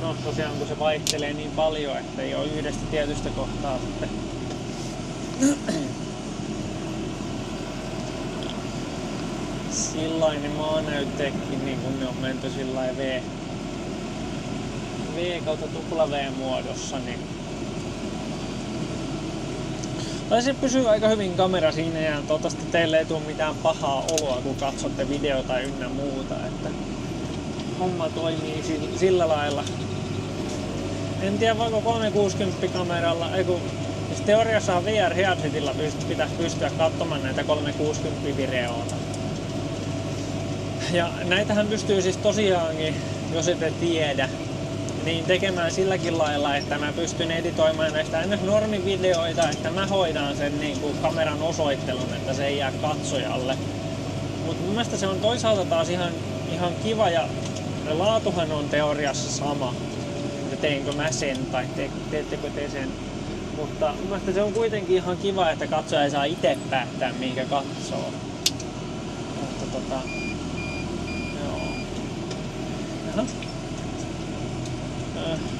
No tosiaan kun se vaihtelee niin paljon, että ei ole yhdestä tietystä kohtaa sitten. Sillainen maanäytteekin niin kun ne on menty sillain V kautta tupla V muodossa, niin taisi pysyä aika hyvin kamera siinä ja toivottavasti teille ei tule mitään pahaa oloa kun katsotte videota ynnä muuta, että homma toimii sillä lailla. En tiedä voiko 360 kameralla, teoriassa VR headsetilla pitäisi pystyä katsomaan näitä 360 videoita. Ja näitähän pystyy siis tosiaankin, jos ette tiedä, niin tekemään silläkin lailla, että mä pystyn editoimaan näistä normivideoita, että mä hoidan sen niin kuin kameran osoittelun, että se ei jää katsojalle. Mutta mun mielestä se on toisaalta taas ihan kiva ja laatuhan on teoriassa sama, että teinkö mä sen tai teettekö te sen. Mutta mun mielestä se on kuitenkin ihan kiva, että katsoja ei saa itse päättää mihinkä katsoo. Mutta joo. Jaha.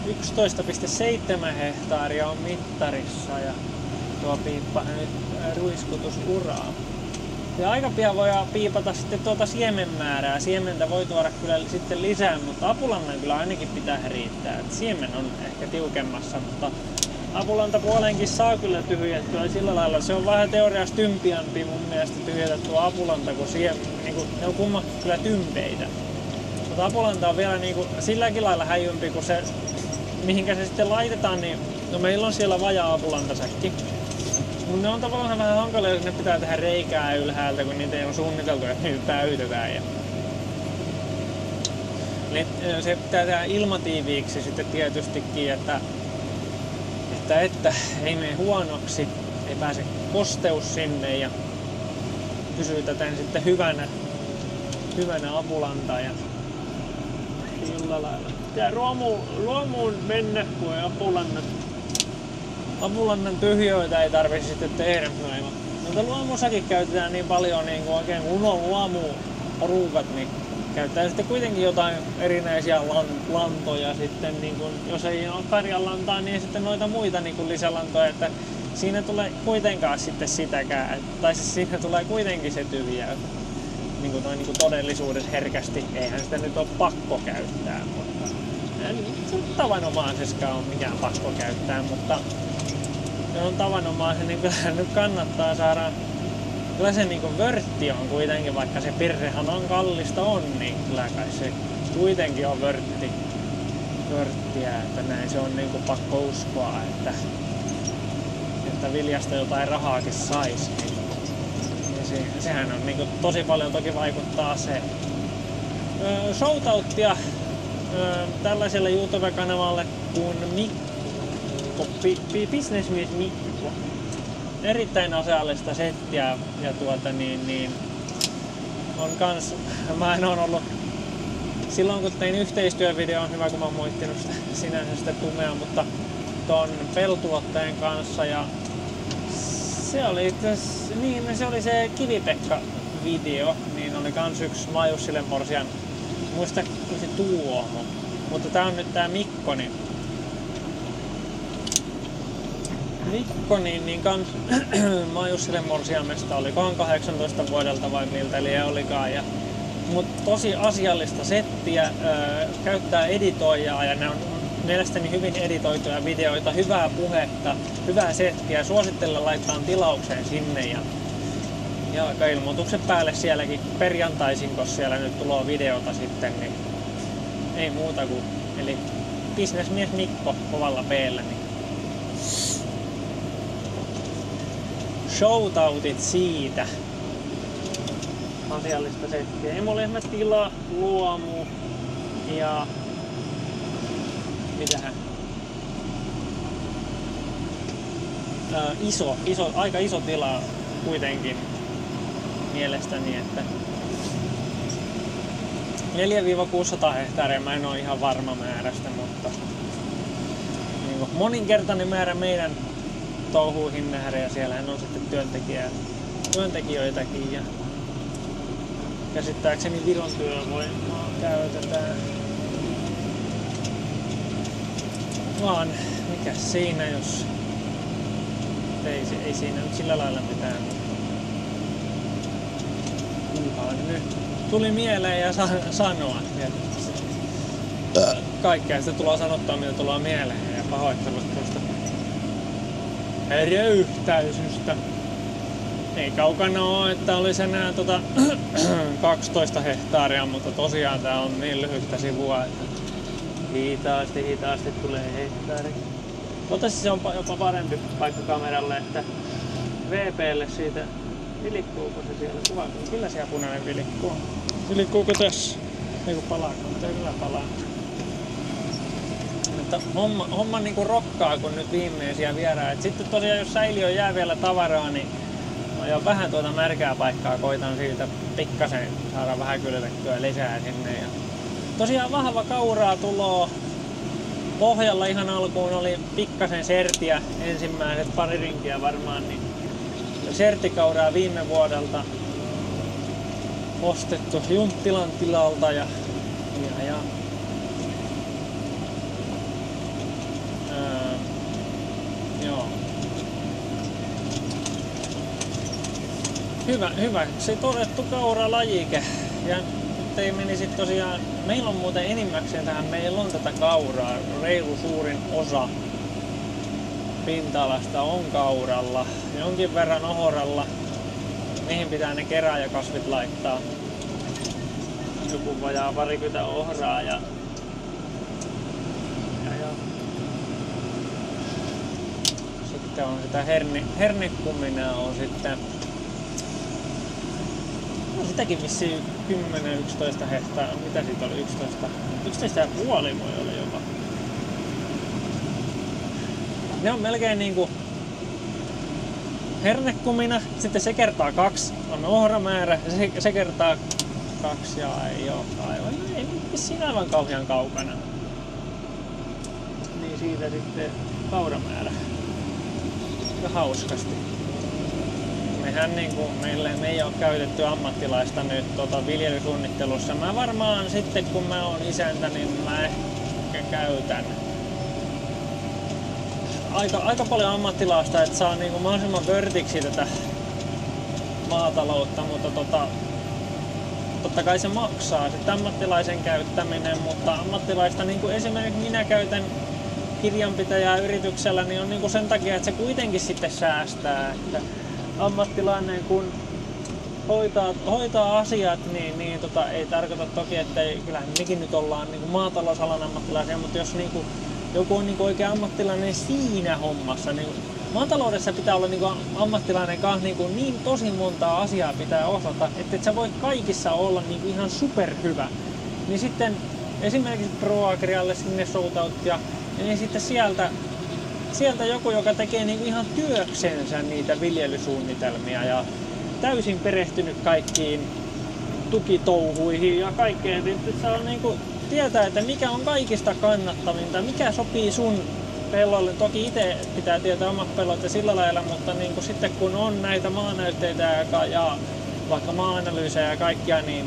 11,7 hehtaaria on mittarissa ja tuo piippa nyt ruiskutusuraa. Ja aika pian voidaan piipata sitten tuota siemenmäärää. Siementä voi tuoda kyllä sitten lisää, mutta apulannan kyllä ainakin pitää riittää. Et siemen on ehkä tiukemmassa, mutta apulantapuoleenkin saa kyllä tyhjättyä sillä lailla. Se on vähän teoriassa tympiämpi mun mielestä tyhjätettyä apulanta kuin siemen. Niin ne on kummatkin kyllä tympeitä. Mutta apulanta on vielä niin kuin silläkin lailla häijympi kuin se, mihinkä se sitten laitetaan, niin no meillä on siellä vajaa apulantasäkki. Mutta ne on tavallaan vähän hankalia, jos ne pitää tehdä reikää ylhäältä, kun niitä ei ole suunniteltu, että niitä täytetään. Ja se pitää tehdä ilmatiiviiksi sitten tietystikin, että ei mene huonoksi, ei pääse kosteus sinne ja pysyy täten sitten hyvänä apulanta. Ja sillä lailla. Pitää luomuun mennä, kun apulannan tyhjöitä ei tarvitse sitten tehdä. Mutta luomussakin käytetään niin paljon niin kuin oikein kun on luomuporukat, niin käyttää sitten kuitenkin jotain erinäisiä lantoja sitten, niin kuin, jos ei ole karjanlantaa, niin sitten noita muita niin kuin lisälantoja, että siinä tulee kuitenkaan sitten sitäkään, tai siis siinä tulee kuitenkin se tyhjä, niin kuin niin kuin todellisuudessa herkästi, eihän sitä nyt ole pakko käyttää, mutta tavanomaiseskaan on mikään pakko käyttää, mutta se on tavanomaisen, niin kyllä nyt kannattaa saada. Kyllä se niinku vörtti on kuitenkin, vaikka se pirrehanan kallista on, niin kyllä kai se kuitenkin on vörttiä, että näin se on niinku pakko uskoa, että viljasta jotain rahaakin saisi. Niin sehän on niinku tosi paljon toki vaikuttaa se. Shoutouttia tällaiselle YouTube-kanavalle kuin Mikko, Businessmies Mikko. Erittäin asiallista settiä ja on kans, mä en ole ollut silloin kun tein yhteistyövideo, on hyvä kun mä oon muistinut sitä sinänsä sitä tumea, mutta ton peltuotteen kanssa ja se oli se Kivi-Pekka-video, niin oli kans yksi Majussille Morsian, muista se Tuomo, mutta tää on nyt tää Mikko, niin kans Majussille Morsiamesta olikohan 18 vuodelta vai miltä eli olikaan. Mutta tosi asiallista settiä, käyttää editoijaa ja ne on mielestäni hyvin editoituja videoita, hyvää puhetta, hyvää settiä. Suosittelen laittaa tilaukseen sinne. Ja aika ilmoitukset päälle sielläkin perjantaisin, kun siellä nyt tulee videota sitten, niin ei muuta kuin, eli bisnesmies Mikko kovalla P:llä, niin shoutoutit siitä. Asiallista settiä. Ei mulla ihme tila, luomu ja mitähän? Aika iso tila kuitenkin mielestäni, että 400–600 hehtaaria, mä en oo ihan varma määrästä, mutta niin moninkertainen määrä meidän touhuihin nähden ja siellähän on sitten työntekijöitäkin ja käsittääkseni Viron työvoimaa käytetään. Vaan mikä siinä jos ei siinä nyt sillä lailla mitään, mutta nyt tuli mieleen ja sanoa. Kaikkea sitä tulee sanottua, mitä tulee mieleen ja pahoittelut tuosta röyhtäisystä. Ei kaukana ole, että olisi enää 12 hehtaaria, mutta tosiaan tää on niin lyhyttä sivua, että hitaasti tulee hehtaari. Toivottavasti se on jopa parempi paikka kameralle, että VP:lle siitä vilikkuuko se siellä kuvaa. Kyllä siellä punainen vilikkuu. Vilikkuuko tässä? Ei kun palaako, mutta ei kyllä palaa. Mutta homma niinku rokkaa, kun nyt viimeisiä vieraita. Sitten tosiaan jos säiliöön jää vielä tavaraa, niin jo vähän tuota märkää paikkaa koitan siitä pikkasen saada vähän kylvettyä lisää sinne. Ja tosiaan vahva kauraa tuloo. Pohjalla ihan alkuun oli pikkasen sertiä, ensimmäiset pari rinkiä varmaan, niin sertikauraa viime vuodelta ostettu Junttilan tilalta ja joo. Hyvä, se todettu kauralajike. Ja nyt ei menisi tosiaan, meillä on muuten enimmäkseen tähän, meillä on tätä kauraa, reilu suurin osa pinta-alasta on kauralla, jonkin verran ohoralla, mihin pitää ne kerääjäkasvit laittaa. Joku vajaa 20 ohraa ja sitten on sitä hernekuminaa on sitten. No sitäkin vissiin 10–11 hehtaaria. Mitä siitä oli? 11,5 voi olla jopa. Ne on melkein niinku hernekumina, sitten se kertaa 2 on ohramäärä ja se kertaa 2 ja ei oo aivan. Ei vissiin aivan kauhean kaukana. Niin siitä sitten kauramäärä. Ja hauskasti. Mehän me ei ole käytetty ammattilaista nyt viljelysuunnittelussa. Mä varmaan sitten kun mä oon isäntä, niin mä ehkä käytän aika paljon ammattilaista, että saa mahdollisimman vörtiksi tätä maataloutta, mutta totta kai se maksaa sitten ammattilaisen käyttäminen, mutta ammattilaista esimerkiksi minä käytän kirjanpitäjää yrityksellä, niin on sen takia, että se kuitenkin sitten säästää. Että ammattilainen kun hoitaa asiat, niin ei tarkoita toki, että kyllähän mekin nyt ollaan maatalousalan ammattilaisia, mutta jos joku on oikein ammattilainen siinä hommassa, niin maataloudessa pitää olla ammattilainen kanssa niin tosi montaa asiaa pitää osata, että et sä voit kaikissa olla ihan superhyvä. Niin sitten esimerkiksi ProAgrialle sinne shoutout ja niin sitten sieltä joku, joka tekee ihan työksensä niitä viljelysuunnitelmia ja täysin perehtynyt kaikkiin tukitouhuihin ja kaikkeen, että saa tietää, että mikä on kaikista kannattavinta, mikä sopii sun pellolle. Toki itse pitää tietää omat pellot ja sillä lailla, mutta sitten kun on näitä maanäytteitä ja vaikka maa-analyysejä ja kaikkia, niin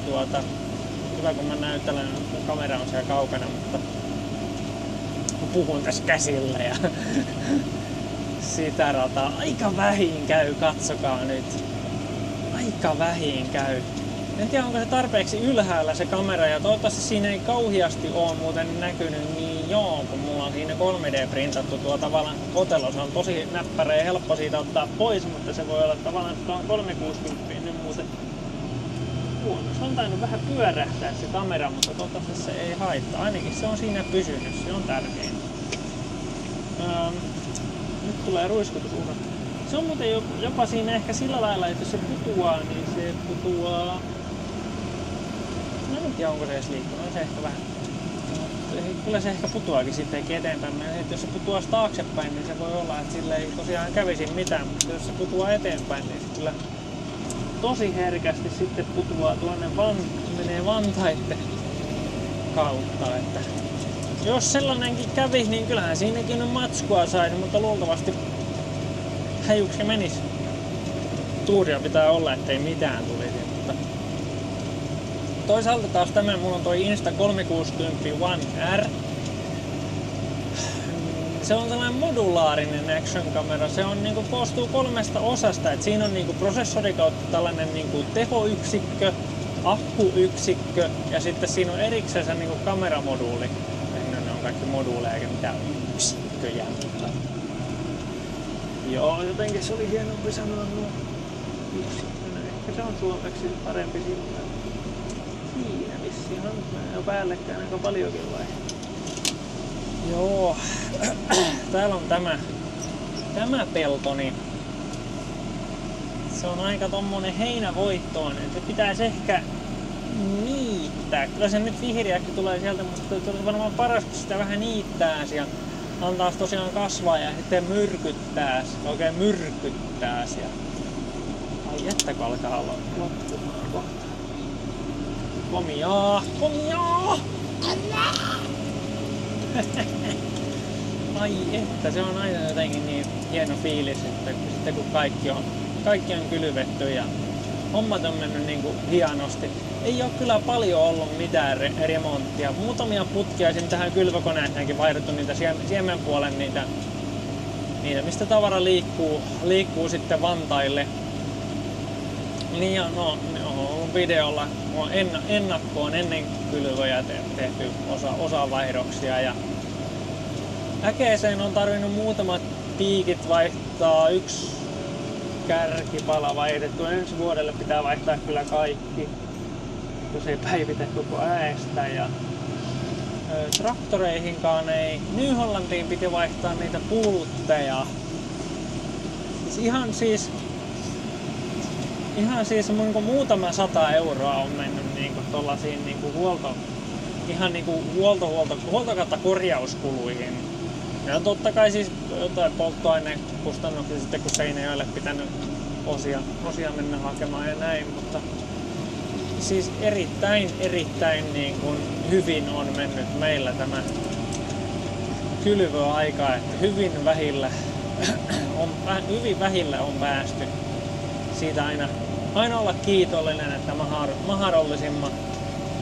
hyvä kun mä näyttelen, kun kamera on siellä kaukana, mutta puhun tässä käsillä ja sitä rataa. Aika vähin käy, katsokaa nyt. Aika vähin käy. En tiedä onko se tarpeeksi ylhäällä se kamera ja toivottavasti siinä ei kauhiasti ole muuten näkynyt niin niin joo, kun mulla on siinä 3D-printattu tuo tavallaan kotelo. Se on tosi näppärä ja helppo siitä ottaa pois, mutta se voi olla tavallaan, että tuohon 360 nyt muuten huono. Se on tainnut vähän pyörähtää se kamera, mutta toivottavasti se ei haittaa. Ainakin se on siinä pysynyt, se on tärkein. Nyt tulee ruiskutusuhra. Se on muuten jopa siinä ehkä sillä lailla, että jos se putoaa, niin se putoaa... No en tiedä, onko se edes liikkunut. On se ehkä vähän... Kyllä se ehkä putoakin sittenkin eteenpäin. Että jos se putoaisi taaksepäin, niin se voi olla, että sille ei tosiaan kävisi mitään. Mutta jos se putoaa eteenpäin, niin se kyllä tosi herkästi sitten putoaa tuonne menee vantaitten kautta. Että jos sellainenkin kävisi, niin kyllähän siinäkin on matskua saisi, mutta luultavasti häijyksi menisi. Tuuria pitää olla, ettei mitään tulisi. Mutta toisaalta taas tämä, mulla on toi Insta360 One R. Se on sellainen modulaarinen action-kamera. Se on, niinku, koostuu 3 osasta. Et siinä on niinku, prosessori kautta tällainen niinku, tehoyksikkö, akkuyksikkö ja sitten siinä on erikseen se niinku, kameramoduuli. Ne on kaikki moduuleja eikä mitään yksikköjä. Mutta... Joo, jotenkin se oli hienompi sanoa nuo yksikkönä. Ehkä se on suomeksi parempi sillä. Siinä vissiin on jo päällekkäin aika paljonkin vai? Joo, täällä on tämä pelto, niin se on aika tommonen heinävoittoinen. Se pitäisi ehkä niittää. Kyllä se nyt vihreäkin tulee sieltä, mutta se on varmaan paras, kun sitä vähän niittää ja antaa tosiaan kasvaa ja sitten myrkyttää, oikein myrkyttää siellä. Ai että kun alkaa loppumaan kohta. Komiaa! Komiaa! Ai että, se on aina jotenkin niin hieno fiilis, että sitten kun kaikki on kylvetty ja hommat on mennyt niin kuin hienosti. Ei ole kyllä paljon ollut mitään remonttia. Muutamia putkia esim. Tähän kylvökoneeseenkin vaihdettu niitä siemenpuolen niitä mistä tavara liikkuu sitten vantaille. Niin ja no, on ollut videolla ennakkoon ennen kylvöjä tehty osavaihdoksia ja äkeeseen on tarvinnut muutamat piikit vaihtaa, 1 kärkipala vaihdettu. Ensi vuodelle pitää vaihtaa kyllä kaikki, jos ei päivitä koko äestä. Ja traktoreihinkaan ei. New Hollandiin piti vaihtaa niitä pultteja. Ihan siis muutama 100 euroa on mennyt niinku tollasiin niinku huolto kautta korjauskuluihin. Ja totta kai siis jotain polttoainekustannuksia sitten kun Seinäjoelle pitänyt osia mennä hakemaan ja näin, mutta siis erittäin niin kuin hyvin on mennyt meillä tämä kylvöaika, että hyvin vähillä on päästy. Siitä aina olla kiitollinen, että mahdollisimman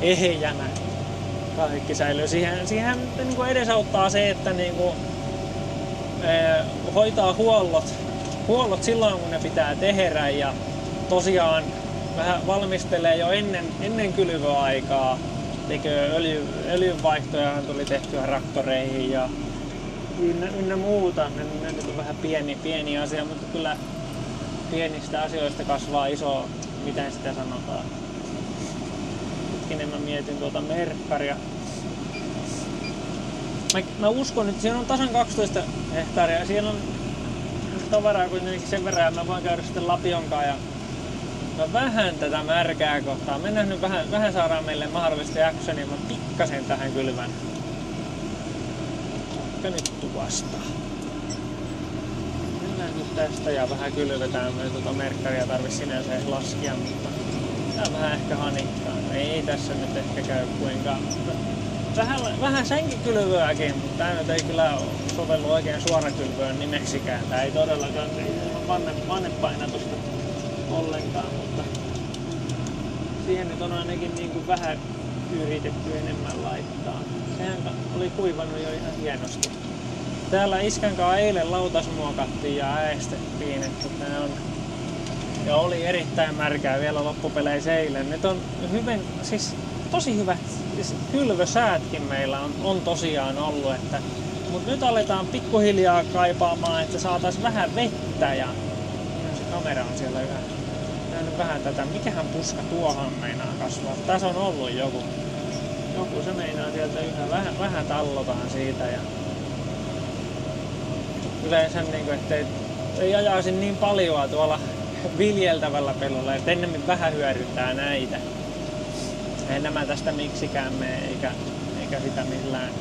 ehjänä kaikki säilyy. Siihen niin kuin edesauttaa se, että niin kuin, hoitaa huollot silloin kun ne pitää tehdä ja tosiaan vähän valmistelee jo ennen kylvöaikaa. Tekee öljynvaihtoja tuli tehtyä traktoreihin ja ynnä muuta. Ne nyt on vähän pieni asia, mutta kyllä pienistä asioista kasvaa iso, miten sitä sanotaan. Hetkinen, mä mietin tuota merkkaria. Mä uskon, että siinä on tasan 12 hehtaaria. Siellä on tavaraa kuitenkin sen verran, että mä voin käydä sitten Lapionkaan ja vähän tätä märkää kohtaa. Mennään nyt vähän saadaan meille mahdollisesti actionia, mä pikkasen tähän kylvän. Ehkä nyt tuosta. Mennään nyt tästä ja vähän kylvetään. Me tuota merkkaria tarvitsi sinänsä laskea, mutta tää vähän ehkä hanittaa. Ei tässä nyt ehkä käy kuinkaan. Vähän sänkikylvöäkin, mutta tää nyt ei kyllä sovellu oikein suorakylvöön nimeksikään. Tää ei todellakaan vannepainatusta ollenkaan, mutta siihen nyt on ainakin niin kuin vähän yritetty enemmän laittaa. Sehän oli kuivannut jo ihan hienosti. Täällä iskänkaan eilen lautas muokattiin ja äästettiin, että tää on ja oli erittäin märkää vielä loppupeleissä eilen. Nyt on hyvin, siis tosi hyvät kylvösäätkin meillä on tosiaan ollut, mutta nyt aletaan pikkuhiljaa kaipaamaan, että saataisiin vähän vettä ja se kamera on siellä yhä nähnyt vähän tätä, mikähän puska tuohon meinaa kasvaa. Tässä on ollut joku se meinaa sieltä yhä vähän tallotaan siitä ja yleensä niinku, ettei ajaisi niin paljoa tuolla viljeltävällä pellolla, että ennemmin vähän hyödyntää näitä. Ei nämä tästä miksikään mene eikä sitä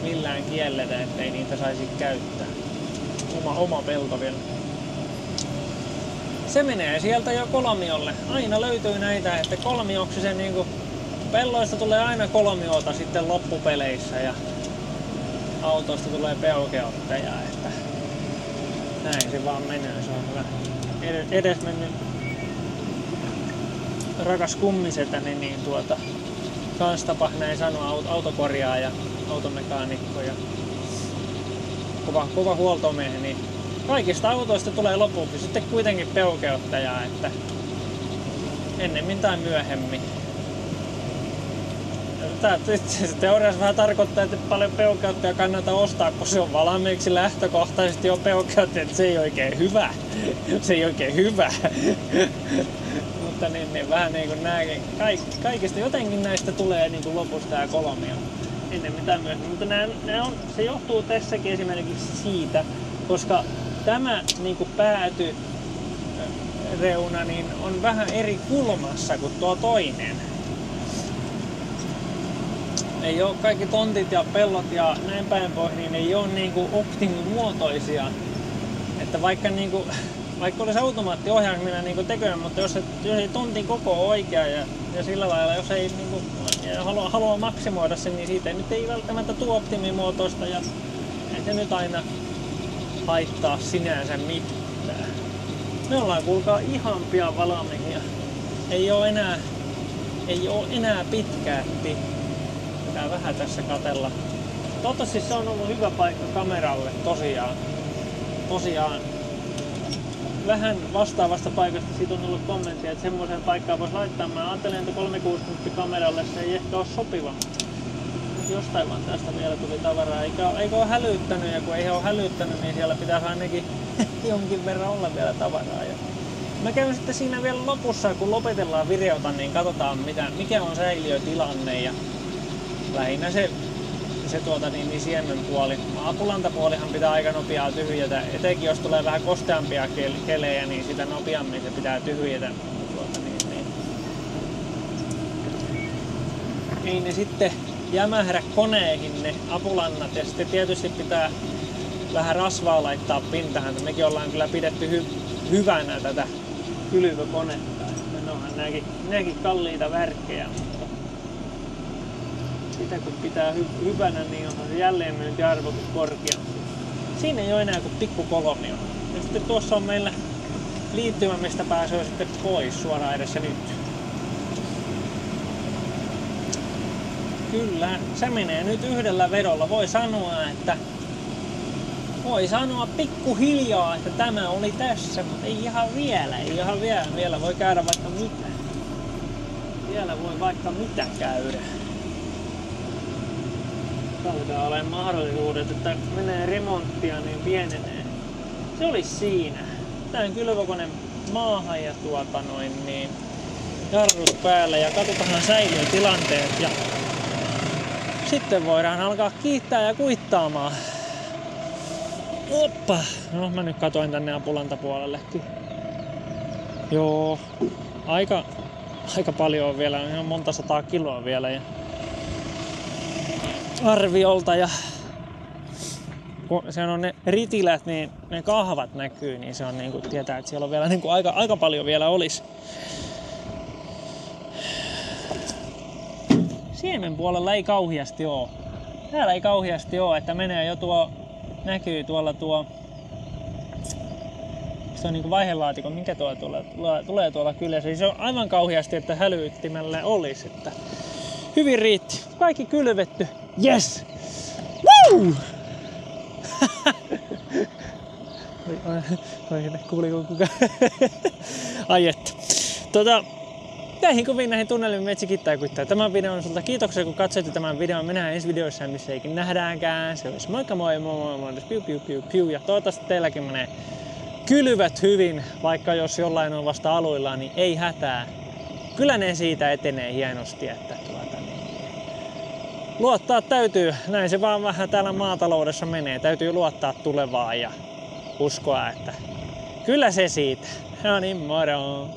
millään kielletä, ettei niitä saisi käyttää. Oma pelto vielä. Se menee sieltä jo kolmiolle. Aina löytyy näitä, että kolmioksi se niinku pelloista tulee aina kolmiota sitten loppupeleissä ja autoista tulee peukeutteja, että näin se vaan menee. Se on hyvä. Edesmennyt rakas kummisetäni niin kans tapa näin sanoa autokorjaa ja automekaanikko ja kova huoltomiehen, niin kaikista autoista tulee lopuksi sitten kuitenkin peukeuttaja, että ennemmin tai myöhemmin. Tää teoriassa vähän tarkoittaa, että paljon peukeuttajia kannata ostaa, kun se on valmiiksi lähtökohtaisesti jo peukeuttaja, että se ei oikein hyvä. Se ei oikein hyvä. Mutta niin vähän niin kuin nääkin. Kaikista jotenkin näistä tulee niin kuin lopusta ja kolmia. Ennen mitään myöhemmin. Mutta se johtuu tässäkin esimerkiksi siitä, koska tämä niin kuin päätyreuna niin on vähän eri kulmassa kuin tuo toinen. Ei ole kaikki tontit ja pellot ja näin päin pois, niin ei ole niinku optimimuotoisia. Että vaikka olisi automaattiohjaus millä niinku tekee, mutta jos ei tontin koko ole oikea ja sillä lailla, jos ei niinku halua maksimoida sen, niin siitä nyt ei välttämättä tule optimimuotoista ja ei se nyt aina haittaa sinänsä mitään. Me ollaan kuulkaa ihan pian valmiina. Ei ole enää pitkäästi. Pitää vähän tässä katella. Toivottavasti se on ollut hyvä paikka kameralle tosiaan. Vähän vastaavasta paikasta siitä on ollut kommenttia, että semmoiseen paikkaan voisi laittaa. Mä ajattelin, että 360 kameralle se ei ehkä ole sopiva. Jostain vaan tästä vielä tuli tavaraa. Eikä ole hälyttänyt, ja kun ei ole hälyttänyt, niin siellä pitäisi ainakin jonkin verran olla vielä tavaraa. Ja mä käyn sitten siinä vielä lopussa, kun lopetellaan videota, niin katsotaan mikä on säiliötilanne. Ja lähinnä se siemenpuoli. Apulantapuolihan pitää aika nopeaa tyhjätä. Etenkin jos tulee vähän kosteampia kelejä, niin sitä nopeammin se pitää tyhjätä. Ei ne sitten jämähdä koneihin ne apulannat ja sitten tietysti pitää vähän rasvaa laittaa pintaan. Mekin ollaan kyllä pidetty hyvänä tätä kylvökonetta. Ne onhan nämäkin kalliita värkkejä. Sitä kun pitää hyvänä, niin onhan se jälleenmyyntiarvotus korkea. Siinä ei ole enää kuin pikkukolmio. Ja sitten tuossa on meillä liittymä, mistä pääsee sitten pois suoraan edessä nyt. Kyllä, se menee nyt yhdellä vedolla. Voi sanoa pikkuhiljaa, että tämä oli tässä, mutta ei ihan vielä. Vielä voi käydä vaikka mitä. Vielä voi vaikka mitä käydä. Alkaa olemaan mahdollisuudet, että menee remonttia, niin pienenee. Se olisi siinä. Tän kylvökone maahan ja niin jarrut päällä ja katsotaan säiliötilanteet ja sitten voidaan alkaa kiittää ja kuittaamaan. Oppa! No mä nyt katoin tänne apulantapuolellekin. Joo, aika paljon on vielä, ihan monta 100 kiloa vielä ja arviolta ja kun se on ne ritilät, niin ne kahvat näkyy, niin se on niinku tietää, että siellä on vielä niinku aika paljon vielä olisi. Siemen puolella ei kauheasti oo. Täällä ei kauheasti oo, että menee jo näkyy tuolla se on niinku vaihelaatikko, mikä tulee tuolla kyljessä. Se on aivan kauheasti, että hälyttimellä olisi, että hyvin riitti. Kaikki kylvetty. Yes! Woo! Kuuliko kukaan? Ai että. näihin kuviin, näihin tunnelmiin metsi kittää kuittaa. Tämän videon on sulta kiitoksia, kun katsoitte tämän videon. Me nähdään ensi videoissa, missä eikin nähdäänkään. Se olisi moikka moi, moi, moi, piu, piu, piu, piu. Ja toivottavasti teilläkin menee kylvät hyvin, vaikka jos jollain on vasta aluillaan, niin ei hätää. Kyllä ne siitä etenee hienosti, että luottaa täytyy. Näin se vaan vähän täällä maataloudessa menee. Täytyy luottaa tulevaan ja uskoa, että kyllä se siitä. No niin, moro!